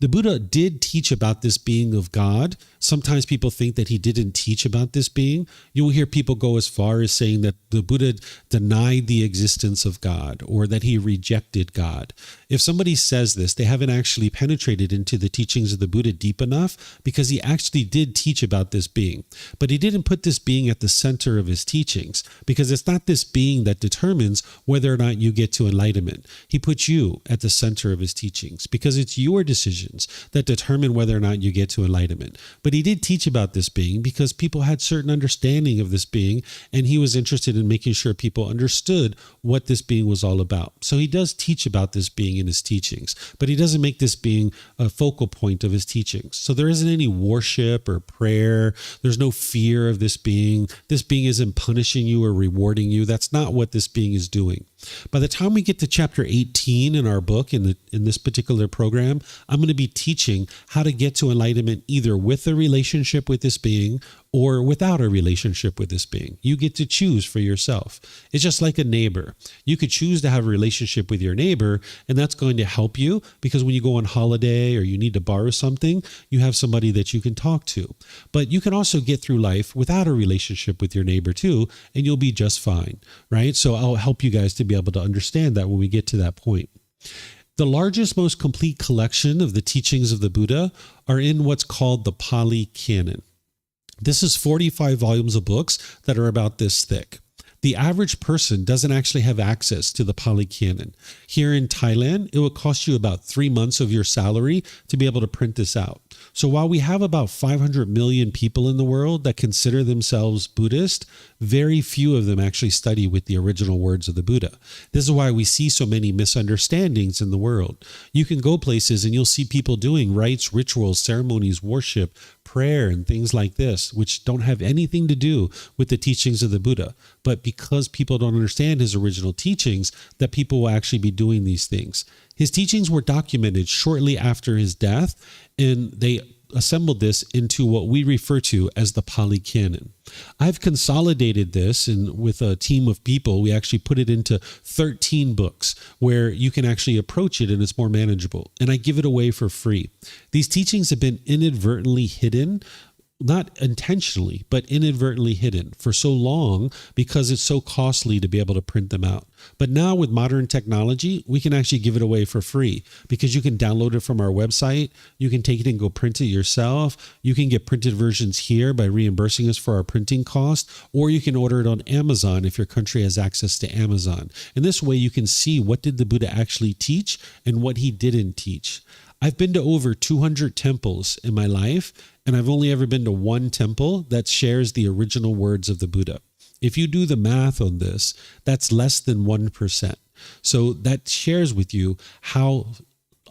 The Buddha did teach about this being of God. Sometimes people think that he didn't teach about this being. You'll hear people go as far as saying that the Buddha denied the existence of God or that he rejected God. If somebody says this, they haven't actually penetrated into the teachings of the Buddha deep enough, because he actually did teach about this being. But he didn't put this being at the center of his teachings, because it's not this being that determines whether or not you get to enlightenment. He puts you at the center of his teachings because it's your decision that determine whether or not you get to enlightenment. But he did teach about this being because people had certain understanding of this being, and he was interested in making sure people understood what this being was all about. So he does teach about this being in his teachings, but he doesn't make this being a focal point of his teachings. So there isn't any worship or prayer. There's no fear of this being. This being isn't punishing you or rewarding you. That's not what this being is doing. By the time we get to chapter 18 in our book, in this particular program, I'm going to be teaching how to get to enlightenment either with a relationship with this being or without a relationship with this being. You get to choose for yourself. It's just like a neighbor. You could choose to have a relationship with your neighbor, and that's going to help you because when you go on holiday or you need to borrow something, you have somebody that you can talk to. But you can also get through life without a relationship with your neighbor too, and you'll be just fine, right? So I'll help you guys to be able to understand that when we get to that point. The largest, most complete collection of the teachings of the Buddha are in what's called the Pali Canon. This is 45 volumes of books that are about this thick. The average person doesn't actually have access to the Pali Canon. Here in Thailand, it would cost you about 3 months of your salary to be able to print this out. So while we have about 500 million people in the world that consider themselves Buddhist, very few of them actually study with the original words of the Buddha. This is why we see so many misunderstandings in the world. You can go places and you'll see people doing rites, rituals, ceremonies, worship, prayer, and things like this, which don't have anything to do with the teachings of the Buddha. But because people don't understand his original teachings, that people will actually be doing these things. His teachings were documented shortly after his death, and they assembled this into what we refer to as the Pali Canon. I've consolidated this, and with a team of people, we actually put it into 13 books where you can actually approach it and it's more manageable. And I give it away for free. These teachings have been inadvertently hidden, not intentionally, but inadvertently hidden for so long because it's so costly to be able to print them out. But now with modern technology, we can actually give it away for free because you can download it from our website. You can take it and go print it yourself. You can get printed versions here by reimbursing us for our printing cost, or you can order it on Amazon if your country has access to Amazon. And this way you can see what did the Buddha actually teach and what he didn't teach. I've been to over 200 temples in my life, and I've only ever been to one temple that shares the original words of the Buddha. If you do the math on this, that's less than 1%. So that shares with you how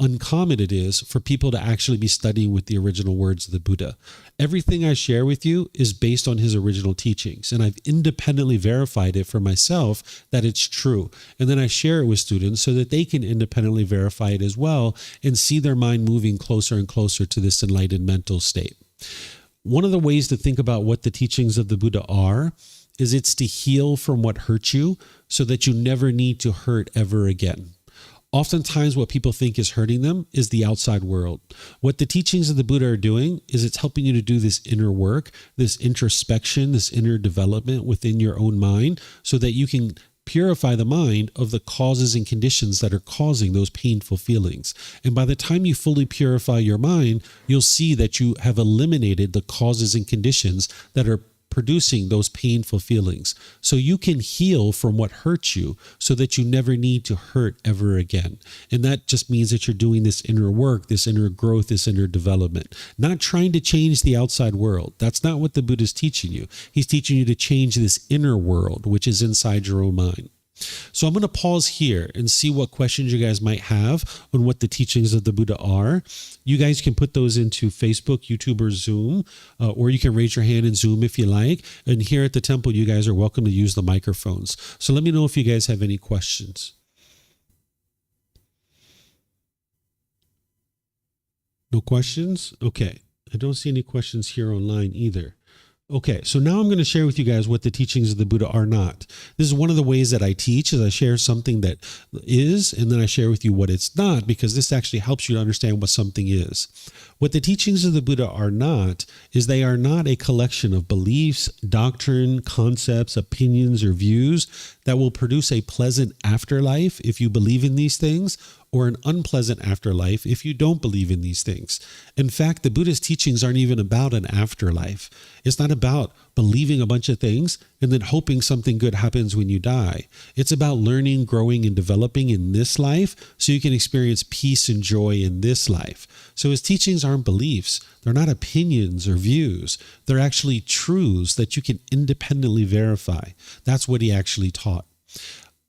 uncommon it is for people to actually be studying with the original words of the Buddha. Everything I share with you is based on his original teachings, and I've independently verified it for myself that it's true. And then I share it with students so that they can independently verify it as well and see their mind moving closer and closer to this enlightened mental state. One of the ways to think about what the teachings of the Buddha are is it's to heal from what hurt you so that you never need to hurt ever again. Oftentimes what people think is hurting them is the outside world. What the teachings of the Buddha are doing is it's helping you to do this inner work, this introspection, this inner development within your own mind so that you can purify the mind of the causes and conditions that are causing those painful feelings. And by the time you fully purify your mind, you'll see that you have eliminated the causes and conditions that are producing those painful feelings. So you can heal from what hurts you so that you never need to hurt ever again. And that just means that you're doing this inner work, this inner growth, this inner development, not trying to change the outside world. That's not what the Buddha is teaching you. He's teaching you to change this inner world, which is inside your own mind. So I'm going to pause here and see what questions you guys might have on what the teachings of the Buddha are. You guys can put those into Facebook, YouTube, or Zoom, or you can raise your hand in Zoom if you like. And here at the temple, you guys are welcome to use the microphones. So let me know if you guys have any questions. No questions? Okay. I don't see any questions here online either. Okay, so now I'm going to share with you guys what the teachings of the Buddha are not. This is one of the ways that I teach, is I share something that is, and then I share with you what it's not, because this actually helps you to understand what something is. What the teachings of the Buddha are not is they are not a collection of beliefs, doctrine, concepts, opinions, or views that will produce a pleasant afterlife if you believe in these things, or an unpleasant afterlife if you don't believe in these things. In fact, the Buddha's teachings aren't even about an afterlife. It's not about believing a bunch of things and then hoping something good happens when you die. It's about learning, growing, and developing in this life so you can experience peace and joy in this life. So his teachings aren't beliefs. They're not opinions or views. They're actually truths that you can independently verify. That's what he actually taught.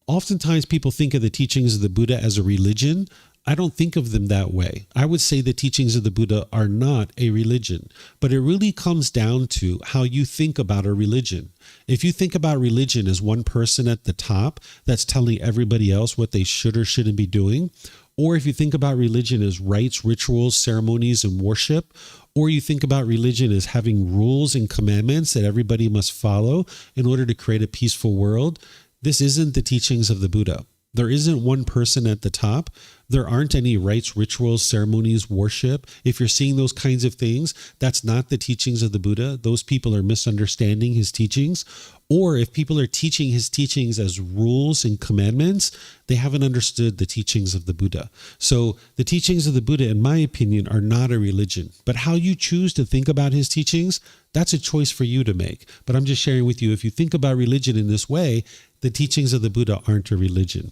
Oftentimes people think of the teachings of the Buddha as a religion. I don't think of them that way. I would say the teachings of the Buddha are not a religion, but it really comes down to how you think about a religion. If you think about religion as one person at the top that's telling everybody else what they should or shouldn't be doing, or if you think about religion as rites, rituals, ceremonies, and worship, or you think about religion as having rules and commandments that everybody must follow in order to create a peaceful world, this isn't the teachings of the Buddha. There isn't one person at the top. There aren't any rites, rituals, ceremonies, worship. If you're seeing those kinds of things, that's not the teachings of the Buddha. Those people are misunderstanding his teachings. Or if people are teaching his teachings as rules and commandments, they haven't understood the teachings of the Buddha. So the teachings of the Buddha, in my opinion, are not a religion. But how you choose to think about his teachings, that's a choice for you to make. But I'm just sharing with you, if you think about religion in this way, the teachings of the Buddha aren't a religion.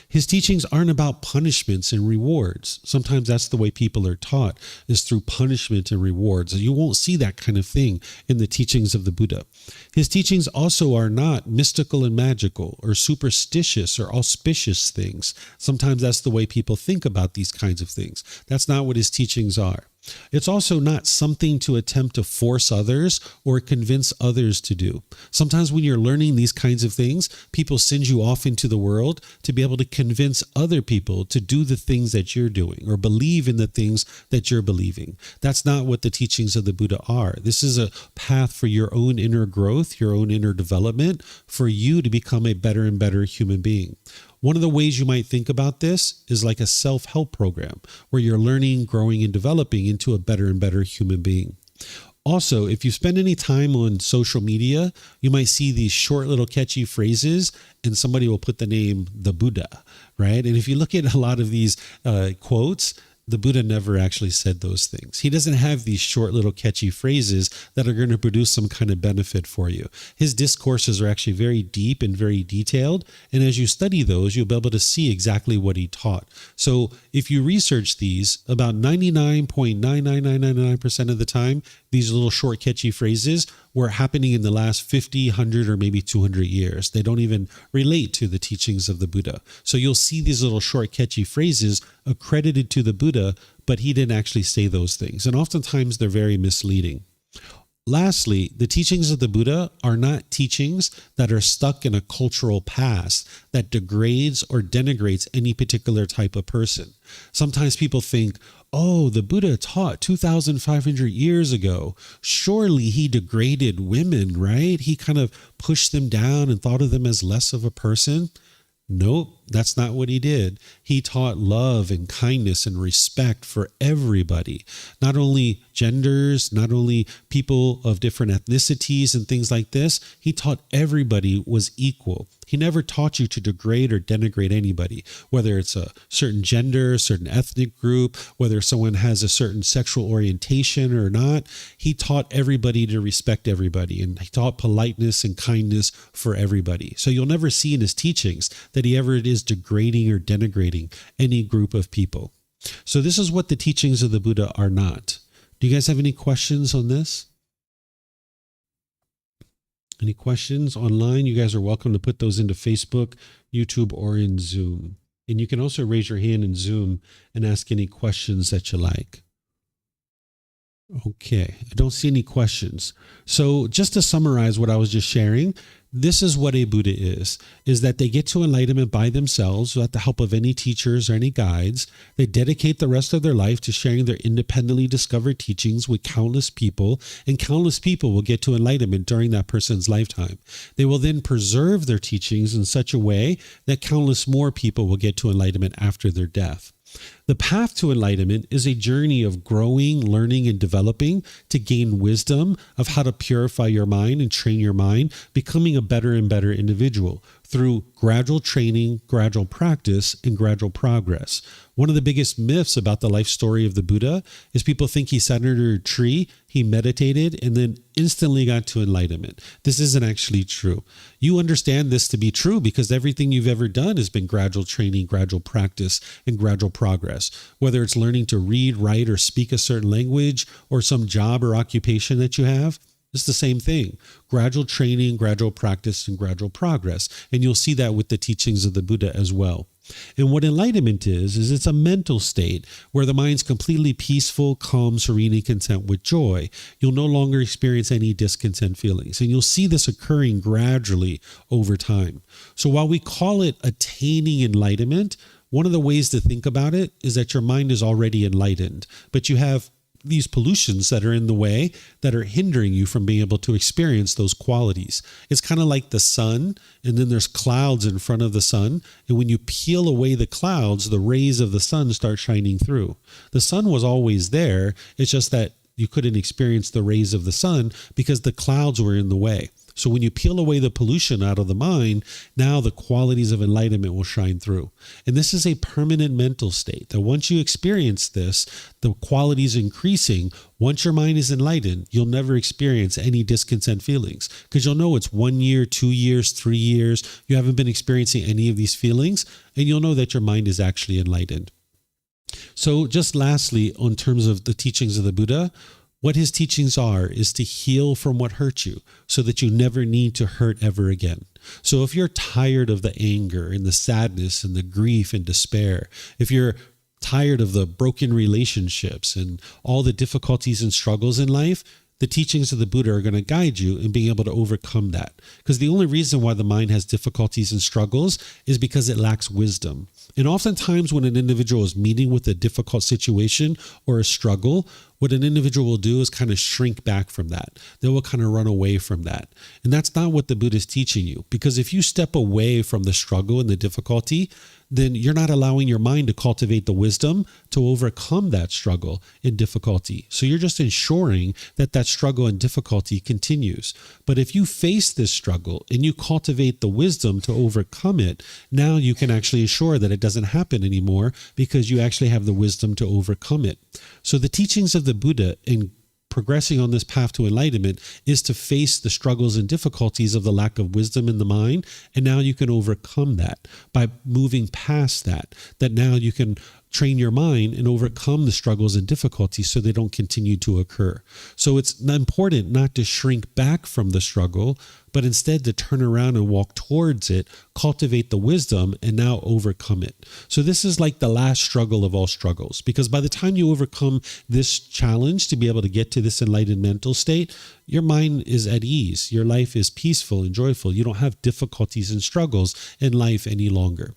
His teachings aren't about punishments and rewards. Sometimes that's the way people are taught, is through punishment and rewards. You won't see that kind of thing in the teachings of the Buddha. His teachings also are not mystical and magical or superstitious or auspicious things. Sometimes that's the way people think about these kinds of things. That's not what his teachings are. It's also not something to attempt to force others or convince others to do. Sometimes when you're learning these kinds of things, people send you off into the world to be able to convince other people to do the things that you're doing or believe in the things that you're believing. That's not what the teachings of the Buddha are. This is a path for your own inner growth, your own inner development, for you to become a better and better human being. One of the ways you might think about this is like a self-help program where you're learning, growing, and developing into a better and better human being. Also, if you spend any time on social media, you might see these short little catchy phrases and somebody will put the name the Buddha, right? And if you look at a lot of these quotes, the Buddha never actually said those things. He doesn't have these short little catchy phrases that are going to produce some kind of benefit for you. His discourses are actually very deep and very detailed. And as you study those, you'll be able to see exactly what he taught. So if you research these, about 99.99999% of the time, these little short catchy phrases were happening in the last 50, 100, or maybe 200 years. They don't even relate to the teachings of the Buddha. So you'll see these little short catchy phrases accredited to the Buddha, but he didn't actually say those things. And oftentimes they're very misleading. Lastly, the teachings of the Buddha are not teachings that are stuck in a cultural past that degrades or denigrates any particular type of person. Sometimes people think, oh, the Buddha taught 2,500 years ago. Surely he degraded women, right? He kind of pushed them down and thought of them as less of a person. Nope, that's not what he did. He taught love and kindness and respect for everybody, not only genders, not only people of different ethnicities and things like this. He taught everybody was equal. He never taught you to degrade or denigrate anybody, whether it's a certain gender, a certain ethnic group, whether someone has a certain sexual orientation or not. He taught everybody to respect everybody, and he taught politeness and kindness for everybody. So you'll never see in his teachings that he ever is degrading or denigrating any group of people. So this is what the teachings of the Buddha are not. Do you guys have any questions on this? Any questions online? You guys are welcome to put those into Facebook, YouTube, or in Zoom. And you can also raise your hand in Zoom and ask any questions that you like. Okay, I don't see any questions. So just to summarize what I was just sharing, This is what a Buddha is that they get to enlightenment by themselves without the help of any teachers or any guides. They dedicate the rest of their life to sharing their independently discovered teachings with countless people, and countless people will get to enlightenment during that person's lifetime. They will then preserve their teachings in such a way that countless more people will get to enlightenment after their death. The path to enlightenment is a journey of growing, learning, and developing to gain wisdom of how to purify your mind and train your mind, becoming a better and better individual through gradual training, gradual practice, and gradual progress. One of the biggest myths about the life story of the Buddha is people think he sat under a tree, he meditated, and then instantly got to enlightenment. This isn't actually true. You understand this to be true because everything you've ever done has been gradual training, gradual practice, and gradual progress. Whether it's learning to read, write, or speak a certain language, or some job or occupation that you have, it's the same thing. Gradual training, gradual practice, and gradual progress. And you'll see that with the teachings of the Buddha as well. And what enlightenment is it's a mental state where the mind's completely peaceful, calm, serene, and content with joy. You'll no longer experience any discontent feelings. And you'll see this occurring gradually over time. So while we call it attaining enlightenment, one of the ways to think about it is that your mind is already enlightened, but you have these pollutions that are in the way that are hindering you from being able to experience those qualities. It's kind of like the sun, and then there's clouds in front of the sun. And when you peel away the clouds, the rays of the sun start shining through. The sun was always there. It's just that you couldn't experience the rays of the sun because the clouds were in the way. So when you peel away the pollution out of the mind, now the qualities of enlightenment will shine through. And this is a permanent mental state that once you experience this, the qualities increasing. Once your mind is enlightened, you'll never experience any discontent feelings because you'll know it's 1 year, 2 years, 3 years. You haven't been experiencing any of these feelings, and you'll know that your mind is actually enlightened. So just lastly, on terms of the teachings of the Buddha, what his teachings are is to heal from what hurt you so that you never need to hurt ever again. So if you're tired of the anger and the sadness and the grief and despair, if you're tired of the broken relationships and all the difficulties and struggles in life, the teachings of the Buddha are going to guide you in being able to overcome that. Because the only reason why the mind has difficulties and struggles is because it lacks wisdom. And oftentimes when an individual is meeting with a difficult situation or a struggle, what an individual will do is kind of shrink back from that. They will kind of run away from that. And that's not what the Buddha is teaching you. Because if you step away from the struggle and the difficulty, then you're not allowing your mind to cultivate the wisdom to overcome that struggle and difficulty. So you're just ensuring that that struggle and difficulty continues. But if you face this struggle and you cultivate the wisdom to overcome it, now you can actually assure that it doesn't happen anymore because you actually have the wisdom to overcome it. So the teachings of the Buddha in progressing on this path to enlightenment is to face the struggles and difficulties of the lack of wisdom in the mind. And now you can overcome that by moving past that now you can train your mind and overcome the struggles and difficulties so they don't continue to occur. So it's important not to shrink back from the struggle, but instead to turn around and walk towards it, cultivate the wisdom, and now overcome it. So this is like the last struggle of all struggles, because by the time you overcome this challenge to be able to get to this enlightened mental state, your mind is at ease. Your life is peaceful and joyful. You don't have difficulties and struggles in life any longer.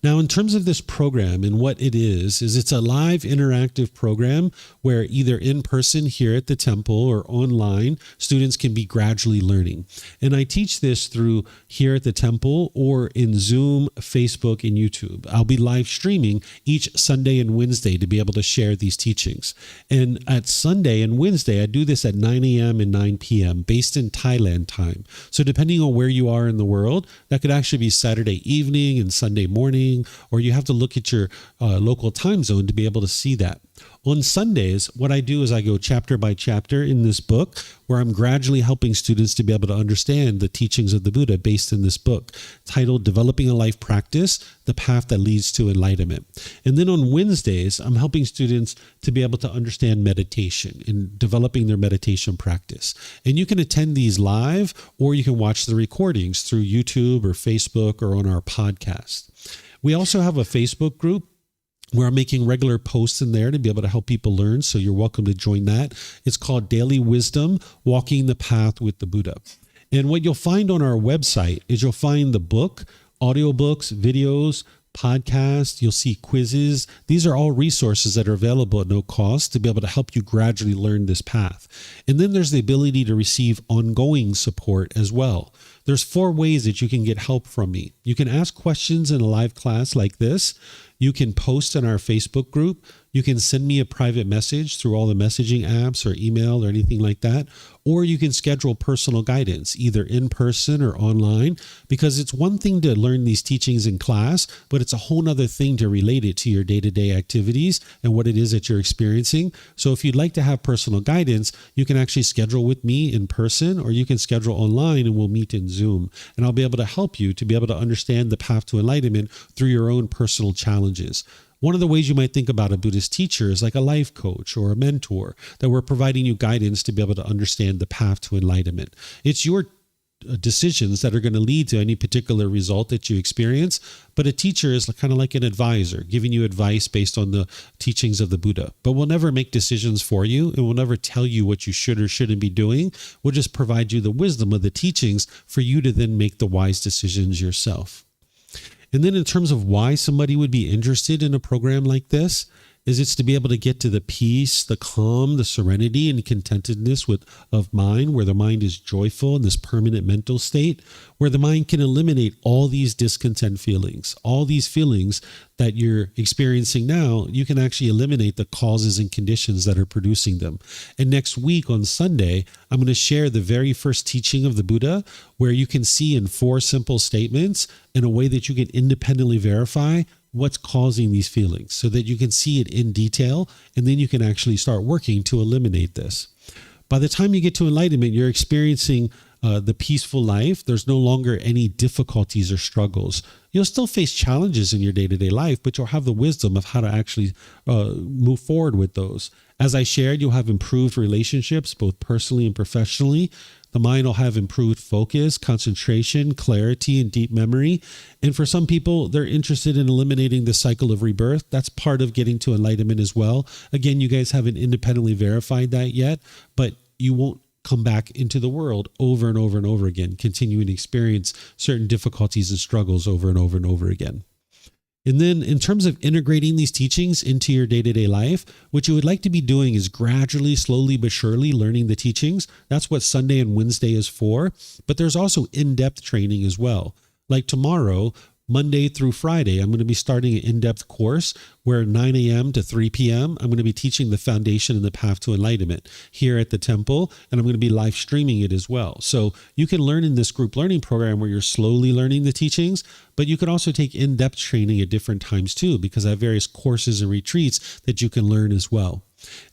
Now, in terms of this program and what it is it's a live interactive program where either in person here at the temple or online, students can be gradually learning. And I teach this through here at the temple or in Zoom, Facebook, and YouTube. I'll be live streaming each Sunday and Wednesday to be able to share these teachings. And at Sunday and Wednesday, I do this at 9 a.m. and 9 p.m. based in Thailand time. So depending on where you are in the world, that could actually be Saturday evening and Sunday morning, or you have to look at your local time zone to be able to see that. On Sundays, what I do is I go chapter by chapter in this book where I'm gradually helping students to be able to understand the teachings of the Buddha based in this book titled Developing a Life Practice, The Path That Leads to Enlightenment. And then on Wednesdays, I'm helping students to be able to understand meditation and developing their meditation practice. And you can attend these live or you can watch the recordings through YouTube or Facebook or on our podcast. We also have a Facebook group where I'm making regular posts in there to be able to help people learn. So you're welcome to join that. It's called Daily Wisdom, Walking the Path with the Buddha. And what you'll find on our website is you'll find the book, audiobooks, videos, podcasts, you'll see quizzes. These are all resources that are available at no cost to be able to help you gradually learn this path. And then there's the ability to receive ongoing support as well. There's 4 ways that you can get help from me. You can ask questions in a live class like this. You can post in our Facebook group. You can send me a private message through all the messaging apps or email or anything like that. Or you can schedule personal guidance, either in person or online, because it's one thing to learn these teachings in class, but it's a whole nother thing to relate it to your day-to-day activities and what it is that you're experiencing. So if you'd like to have personal guidance, you can actually schedule with me in person, or you can schedule online and we'll meet in Zoom. And I'll be able to help you to be able to understand the path to enlightenment through your own personal challenges. One of the ways you might think about a Buddhist teacher is like a life coach or a mentor, that we're providing you guidance to be able to understand the path to enlightenment. It's your decisions that are going to lead to any particular result that you experience, but a teacher is kind of like an advisor, giving you advice based on the teachings of the Buddha. But we'll never make decisions for you, and we'll never tell you what you should or shouldn't be doing. We'll just provide you the wisdom of the teachings for you to then make the wise decisions yourself. And then in terms of why somebody would be interested in a program like this, is it's to be able to get to the peace, the calm, the serenity and contentedness of mind, where the mind is joyful in this permanent mental state, where the mind can eliminate all these discontent feelings, all these feelings that you're experiencing now. You can actually eliminate the causes and conditions that are producing them. And next week on Sunday, I'm going to share the very first teaching of the Buddha, where you can see in 4 simple statements in a way that you can independently verify what's causing these feelings, so that you can see it in detail, and then you can actually start working to eliminate this. By the time you get to enlightenment, you're experiencing the peaceful life. There's no longer any difficulties or struggles. You'll still face challenges in your day-to-day life, but you'll have the wisdom of how to actually move forward with those. As I shared, you'll have improved relationships, both personally and professionally. The mind will have improved focus, concentration, clarity, and deep memory. And for some people, they're interested in eliminating the cycle of rebirth. That's part of getting to enlightenment as well. Again, you guys haven't independently verified that yet, but you won't come back into the world over and over and over again, continuing to experience certain difficulties and struggles over and over and over again. And then in terms of integrating these teachings into your day-to-day life, what you would like to be doing is gradually, slowly but surely learning the teachings. That's what Sunday and Wednesday is for. But there's also in-depth training as well. Like tomorrow, Monday through Friday, I'm going to be starting an in-depth course where 9 a.m. to 3 p.m., I'm going to be teaching the foundation and the path to enlightenment here at the temple, and I'm going to be live streaming it as well. So you can learn in this group learning program where you're slowly learning the teachings, but you can also take in-depth training at different times too, because I have various courses and retreats that you can learn as well.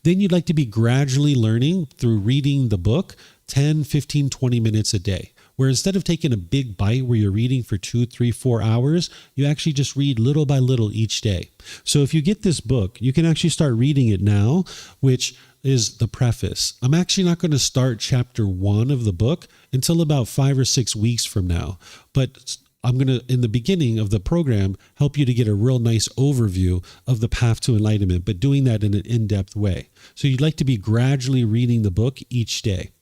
Then you'd like to be gradually learning through reading the book 10, 15, 20 minutes a day, where instead of taking a big bite where you're reading for 2, 3, 4 hours, you actually just read little by little each day. So if you get this book, you can actually start reading it now, which is the preface. I'm actually not going to start chapter 1 of the book until about 5 or 6 weeks from now. But I'm going to, in the beginning of the program, help you to get a real nice overview of the path to enlightenment, but doing that in an in-depth way. So you'd like to be gradually reading the book each day.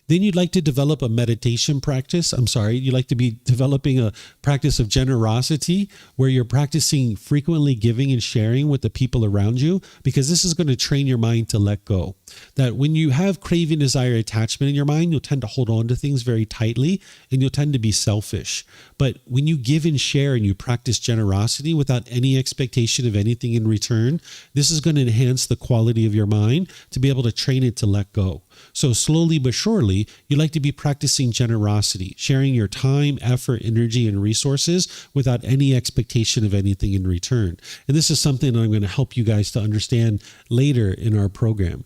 Then you'd like to develop a meditation practice. You'd like to be developing a practice of generosity where you're practicing frequently giving and sharing with the people around you, because this is going to train your mind to let go. That when you have craving, desire, attachment in your mind, you'll tend to hold on to things very tightly and you'll tend to be selfish. But when you give and share and you practice generosity without any expectation of anything in return, this is going to enhance the quality of your mind to be able to train it to let go. So slowly but surely, you'd like to be practicing generosity, sharing your time, effort, energy, and resources without any expectation of anything in return. And this is something that I'm going to help you guys to understand later in our program.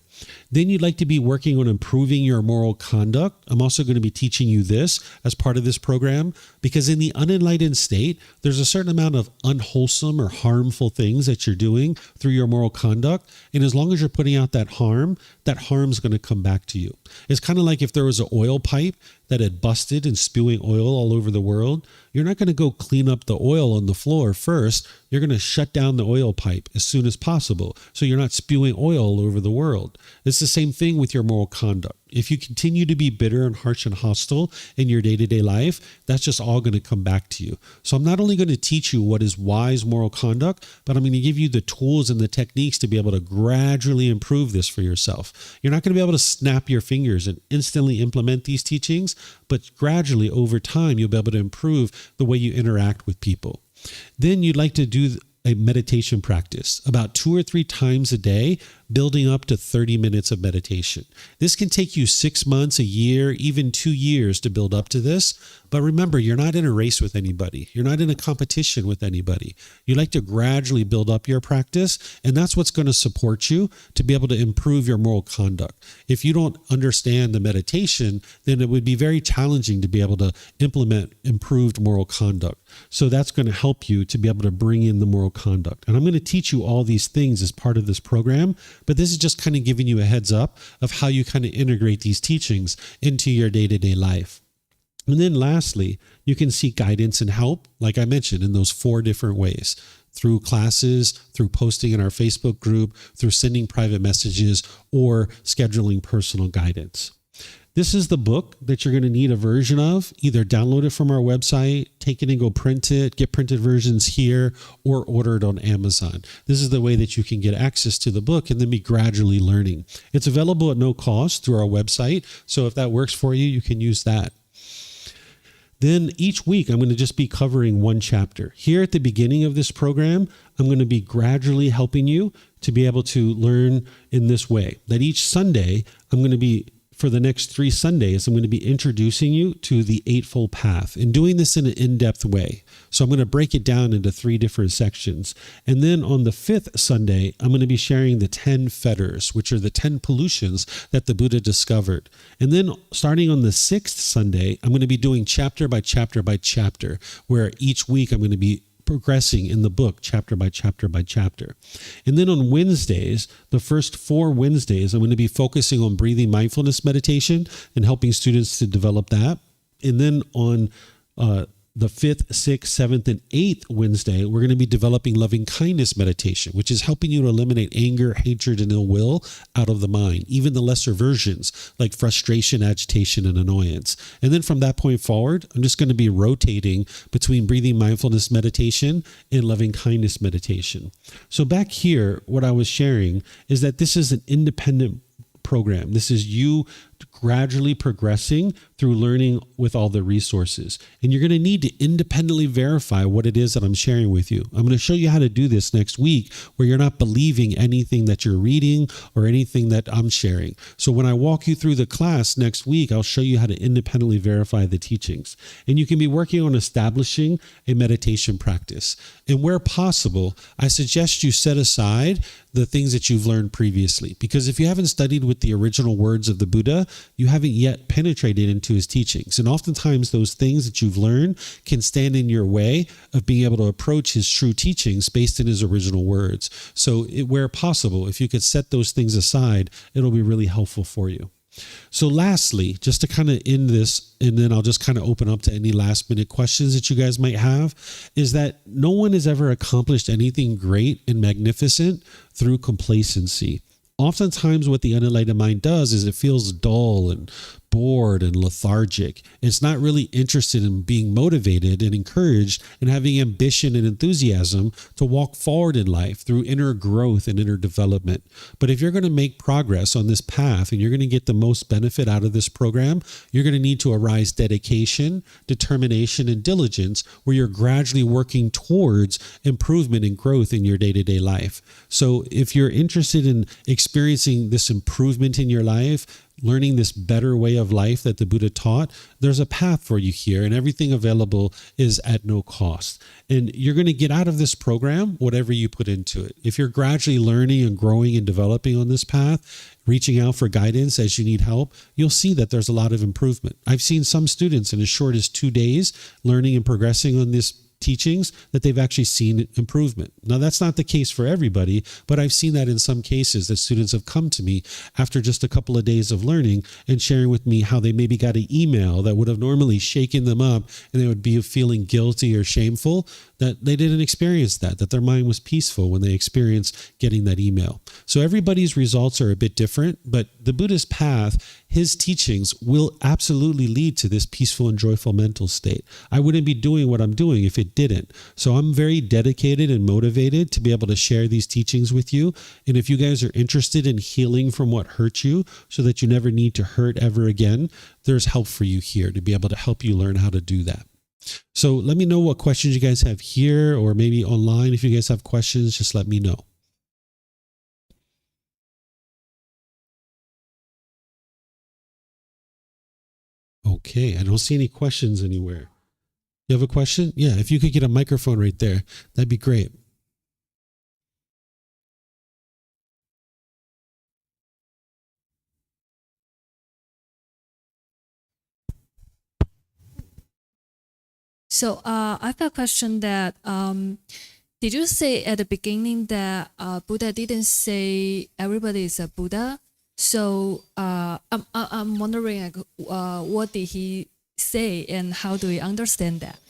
Then you'd like to be working on improving your moral conduct. I'm also going to be teaching you this as part of this program, because in the unenlightened state, there's a certain amount of unwholesome or harmful things that you're doing through your moral conduct. And as long as you're putting out that harm's going to come back to you. It's kind of like if there was an oil pipe that had busted and spewing oil all over the world. You're not going to go clean up the oil on the floor first. You're going to shut down the oil pipe as soon as possible, so you're not spewing oil all over the world. It's the same thing with your moral conduct. If you continue to be bitter and harsh and hostile in your day-to-day life, that's just all going to come back to you. So I'm not only going to teach you what is wise moral conduct, but I'm going to give you the tools and the techniques to be able to gradually improve this for yourself. You're not going to be able to snap your fingers and instantly implement these teachings, but gradually over time, you'll be able to improve the way you interact with people. Then you'd like to do a meditation practice about 2 or 3 times a day, building up to 30 minutes of meditation. This can take you 6 months, a year, even 2 years to build up to this. But remember, you're not in a race with anybody. You're not in a competition with anybody. You like to gradually build up your practice, and that's what's going to support you to be able to improve your moral conduct. If you don't understand the meditation, then it would be very challenging to be able to implement improved moral conduct. So that's going to help you to be able to bring in the moral conduct. And I'm going to teach you all these things as part of this program, but this is just kind of giving you a heads up of how you kind of integrate these teachings into your day-to-day life. And then lastly, you can seek guidance and help, like I mentioned, in those 4 different ways: through classes, through posting in our Facebook group, through sending private messages, or scheduling personal guidance. This is the book that you're going to need a version of. Either download it from our website, take it and go print it, get printed versions here, or order it on Amazon. This is the way that you can get access to the book and then be gradually learning. It's available at no cost through our website, so if that works for you, you can use that. Then each week, I'm going to just be covering 1 chapter. Here at the beginning of this program, I'm going to be gradually helping you to be able to learn in this way. That each Sunday, I'm going to be, for the next 3 Sundays, I'm going to be introducing you to the Eightfold Path and doing this in an in-depth way. So I'm going to break it down into 3 different sections. And then on the 5th Sunday, I'm going to be sharing the 10 fetters, which are the 10 pollutions that the Buddha discovered. And then starting on the 6th Sunday, I'm going to be doing chapter by chapter by chapter, where each week I'm going to be progressing in the book chapter by chapter by chapter. And then on Wednesdays, the first 4 Wednesdays, I'm going to be focusing on breathing mindfulness meditation and helping students to develop that. And then on the 5th, 6th, 7th, and 8th Wednesday, we're going to be developing loving kindness meditation, which is helping you to eliminate anger, hatred, and ill will out of the mind, even the lesser versions like frustration, agitation, and annoyance. And then from that point forward, I'm just going to be rotating between breathing mindfulness meditation and loving kindness meditation. So back here, what I was sharing is that this is an independent program. This is you gradually progressing through learning with all the resources. And you're going to need to independently verify what it is that I'm sharing with you. I'm going to show you how to do this next week, where you're not believing anything that you're reading or anything that I'm sharing. So when I walk you through the class next week, I'll show you how to independently verify the teachings. And you can be working on establishing a meditation practice. And where possible, I suggest you set aside the things that you've learned previously. Because if you haven't studied with the original words of the Buddha, you haven't yet penetrated into his teachings. And oftentimes those things that you've learned can stand in your way of being able to approach his true teachings based in his original words. So where possible, if you could set those things aside, it'll be really helpful for you. So lastly, just to kind of end this, and then I'll just kind of open up to any last minute questions that you guys might have, is that no one has ever accomplished anything great and magnificent through complacency. Oftentimes what the unenlightened mind does is it feels dull and bored and lethargic. It's not really interested in being motivated and encouraged and having ambition and enthusiasm to walk forward in life through inner growth and inner development. But if you're going to make progress on this path and you're going to get the most benefit out of this program, you're going to need to arise dedication, determination, and diligence, where you're gradually working towards improvement and growth in your day-to-day life. So if you're interested in experiencing this improvement in your life, learning this better way of life that the Buddha taught, there's a path for you here, and everything available is at no cost. And you're going to get out of this program whatever you put into it. If you're gradually learning and growing and developing on this path, reaching out for guidance as you need help, you'll see that there's a lot of improvement. I've seen some students in as short as 2 days learning and progressing on this teachings, that they've actually seen improvement. Now, that's not the case for everybody, but I've seen that in some cases that students have come to me after just a couple of days of learning and sharing with me how they maybe got an email that would have normally shaken them up and they would be feeling guilty or shameful, that they didn't experience that their mind was peaceful when they experienced getting that email. So everybody's results are a bit different, but the Buddhist path, his teachings will absolutely lead to this peaceful and joyful mental state. I wouldn't be doing what I'm doing if it didn't. So I'm very dedicated and motivated to be able to share these teachings with you. And if you guys are interested in healing from what hurt you so that you never need to hurt ever again, there's help for you here to be able to help you learn how to do that. So let me know what questions you guys have here or maybe online. If you guys have questions, just let me know. Okay, I don't see any questions anywhere. You have a question? Yeah, if you could get a microphone right there, that'd be great. So I've got a question that did you say at the beginning that Buddha didn't say everybody is a Buddha? So I'm wondering what did he say and how do we understand that?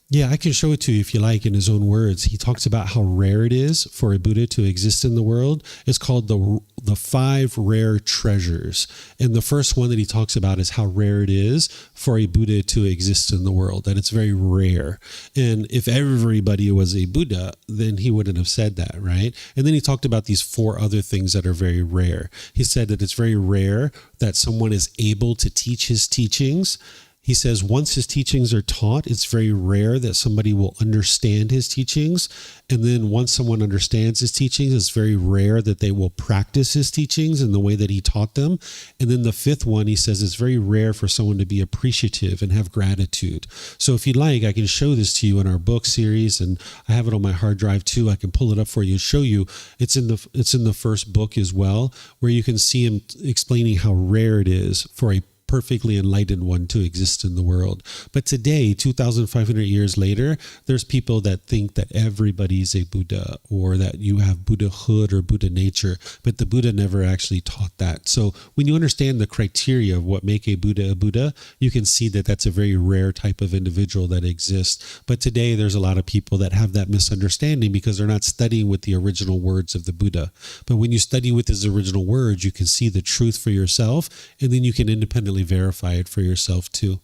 Yeah, I can show it to you if you like in his own words. He talks about how rare it is for a Buddha to exist in the world. It's called the 5 rare treasures. And the first one that he talks about is how rare it is for a Buddha to exist in the world, that it's very rare. And if everybody was a Buddha, then he wouldn't have said that, right? And then he talked about these 4 other things that are very rare. He said that it's very rare that someone is able to teach his teachings. He says once his teachings are taught, it's very rare that somebody will understand his teachings. And then once someone understands his teachings, it's very rare that they will practice his teachings in the way that he taught them. And then the 5th one, he says it's very rare for someone to be appreciative and have gratitude. So if you'd like, I can show this to you in our book series, and I have it on my hard drive too. I can pull it up for you and show you. It's in the first book as well, where you can see him explaining how rare it is for a perfectly enlightened one to exist in the world. But today, 2,500 years later, there's people that think that everybody's a Buddha or that you have Buddhahood or Buddha nature, but the Buddha never actually taught that. So when you understand the criteria of what make a Buddha, you can see that that's a very rare type of individual that exists. But today, there's a lot of people that have that misunderstanding because they're not studying with the original words of the Buddha. But when you study with his original words, you can see the truth for yourself, and then you can independently verify it for yourself too.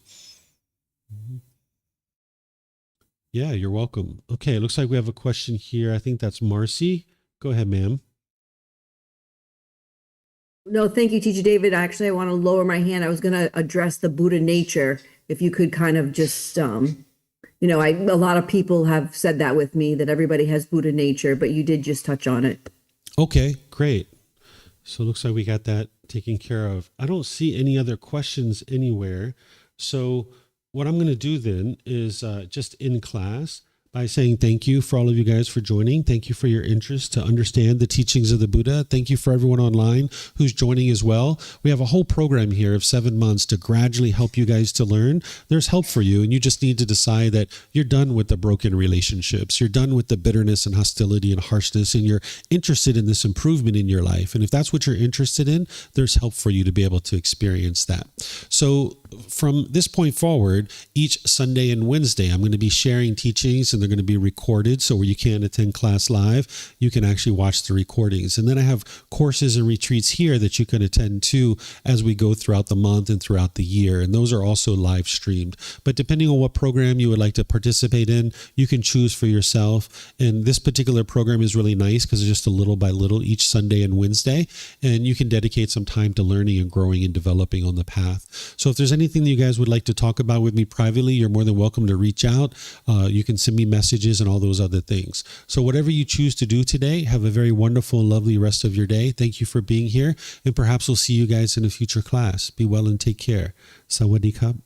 Yeah, you're welcome. Okay, it looks like we have a question here. I think that's Marcy. Go ahead, ma'am. No, thank you, Teacher David. Actually, I want to lower my hand. I was going to address the Buddha nature. If you could kind of just, a lot of people have said that with me, that everybody has Buddha nature, but you did just touch on it. Okay, great. So it looks like we got that taken care of. I don't see any other questions anywhere. So what I'm going to do then is just in class by saying thank you for all of you guys for joining. Thank you for your interest to understand the teachings of the Buddha. Thank you for everyone online who's joining as well. We have a whole program here of 7 months to gradually help you guys to learn. There's help for you, and you just need to decide that you're done with the broken relationships. You're done with the bitterness and hostility and harshness, and you're interested in this improvement in your life. And if that's what you're interested in, there's help for you to be able to experience that. So from this point forward, each Sunday and Wednesday, I'm going to be sharing teachings, and they're going to be recorded. So where you can't attend class live, you can actually watch the recordings. And then I have courses and retreats here that you can attend to as we go throughout the month and throughout the year. And those are also live streamed. But depending on what program you would like to participate in, you can choose for yourself. And this particular program is really nice because it's just a little by little each Sunday and Wednesday. And you can dedicate some time to learning and growing and developing on the path. So if there's anything that you guys would like to talk about with me privately, you're more than welcome to reach out. You can send me messages and all those other things. So whatever you choose to do today, have a very wonderful and lovely rest of your day. Thank you for being here. And perhaps we'll see you guys in a future class. Be well and take care. Sawadee krap.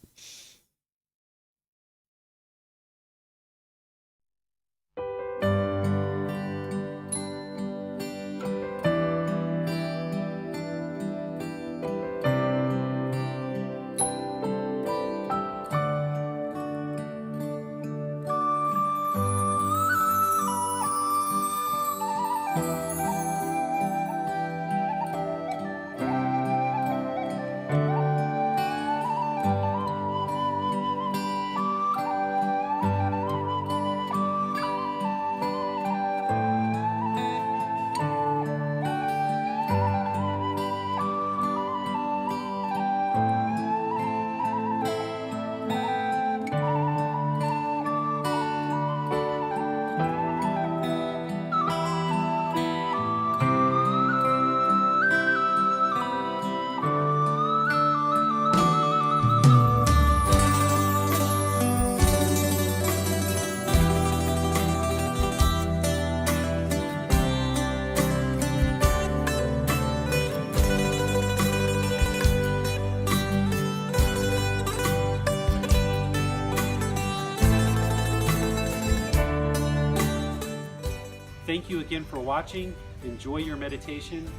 Thank you again for watching. Enjoy your meditation.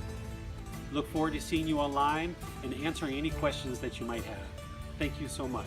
Look forward to seeing you online and answering any questions that you might have. Thank you so much.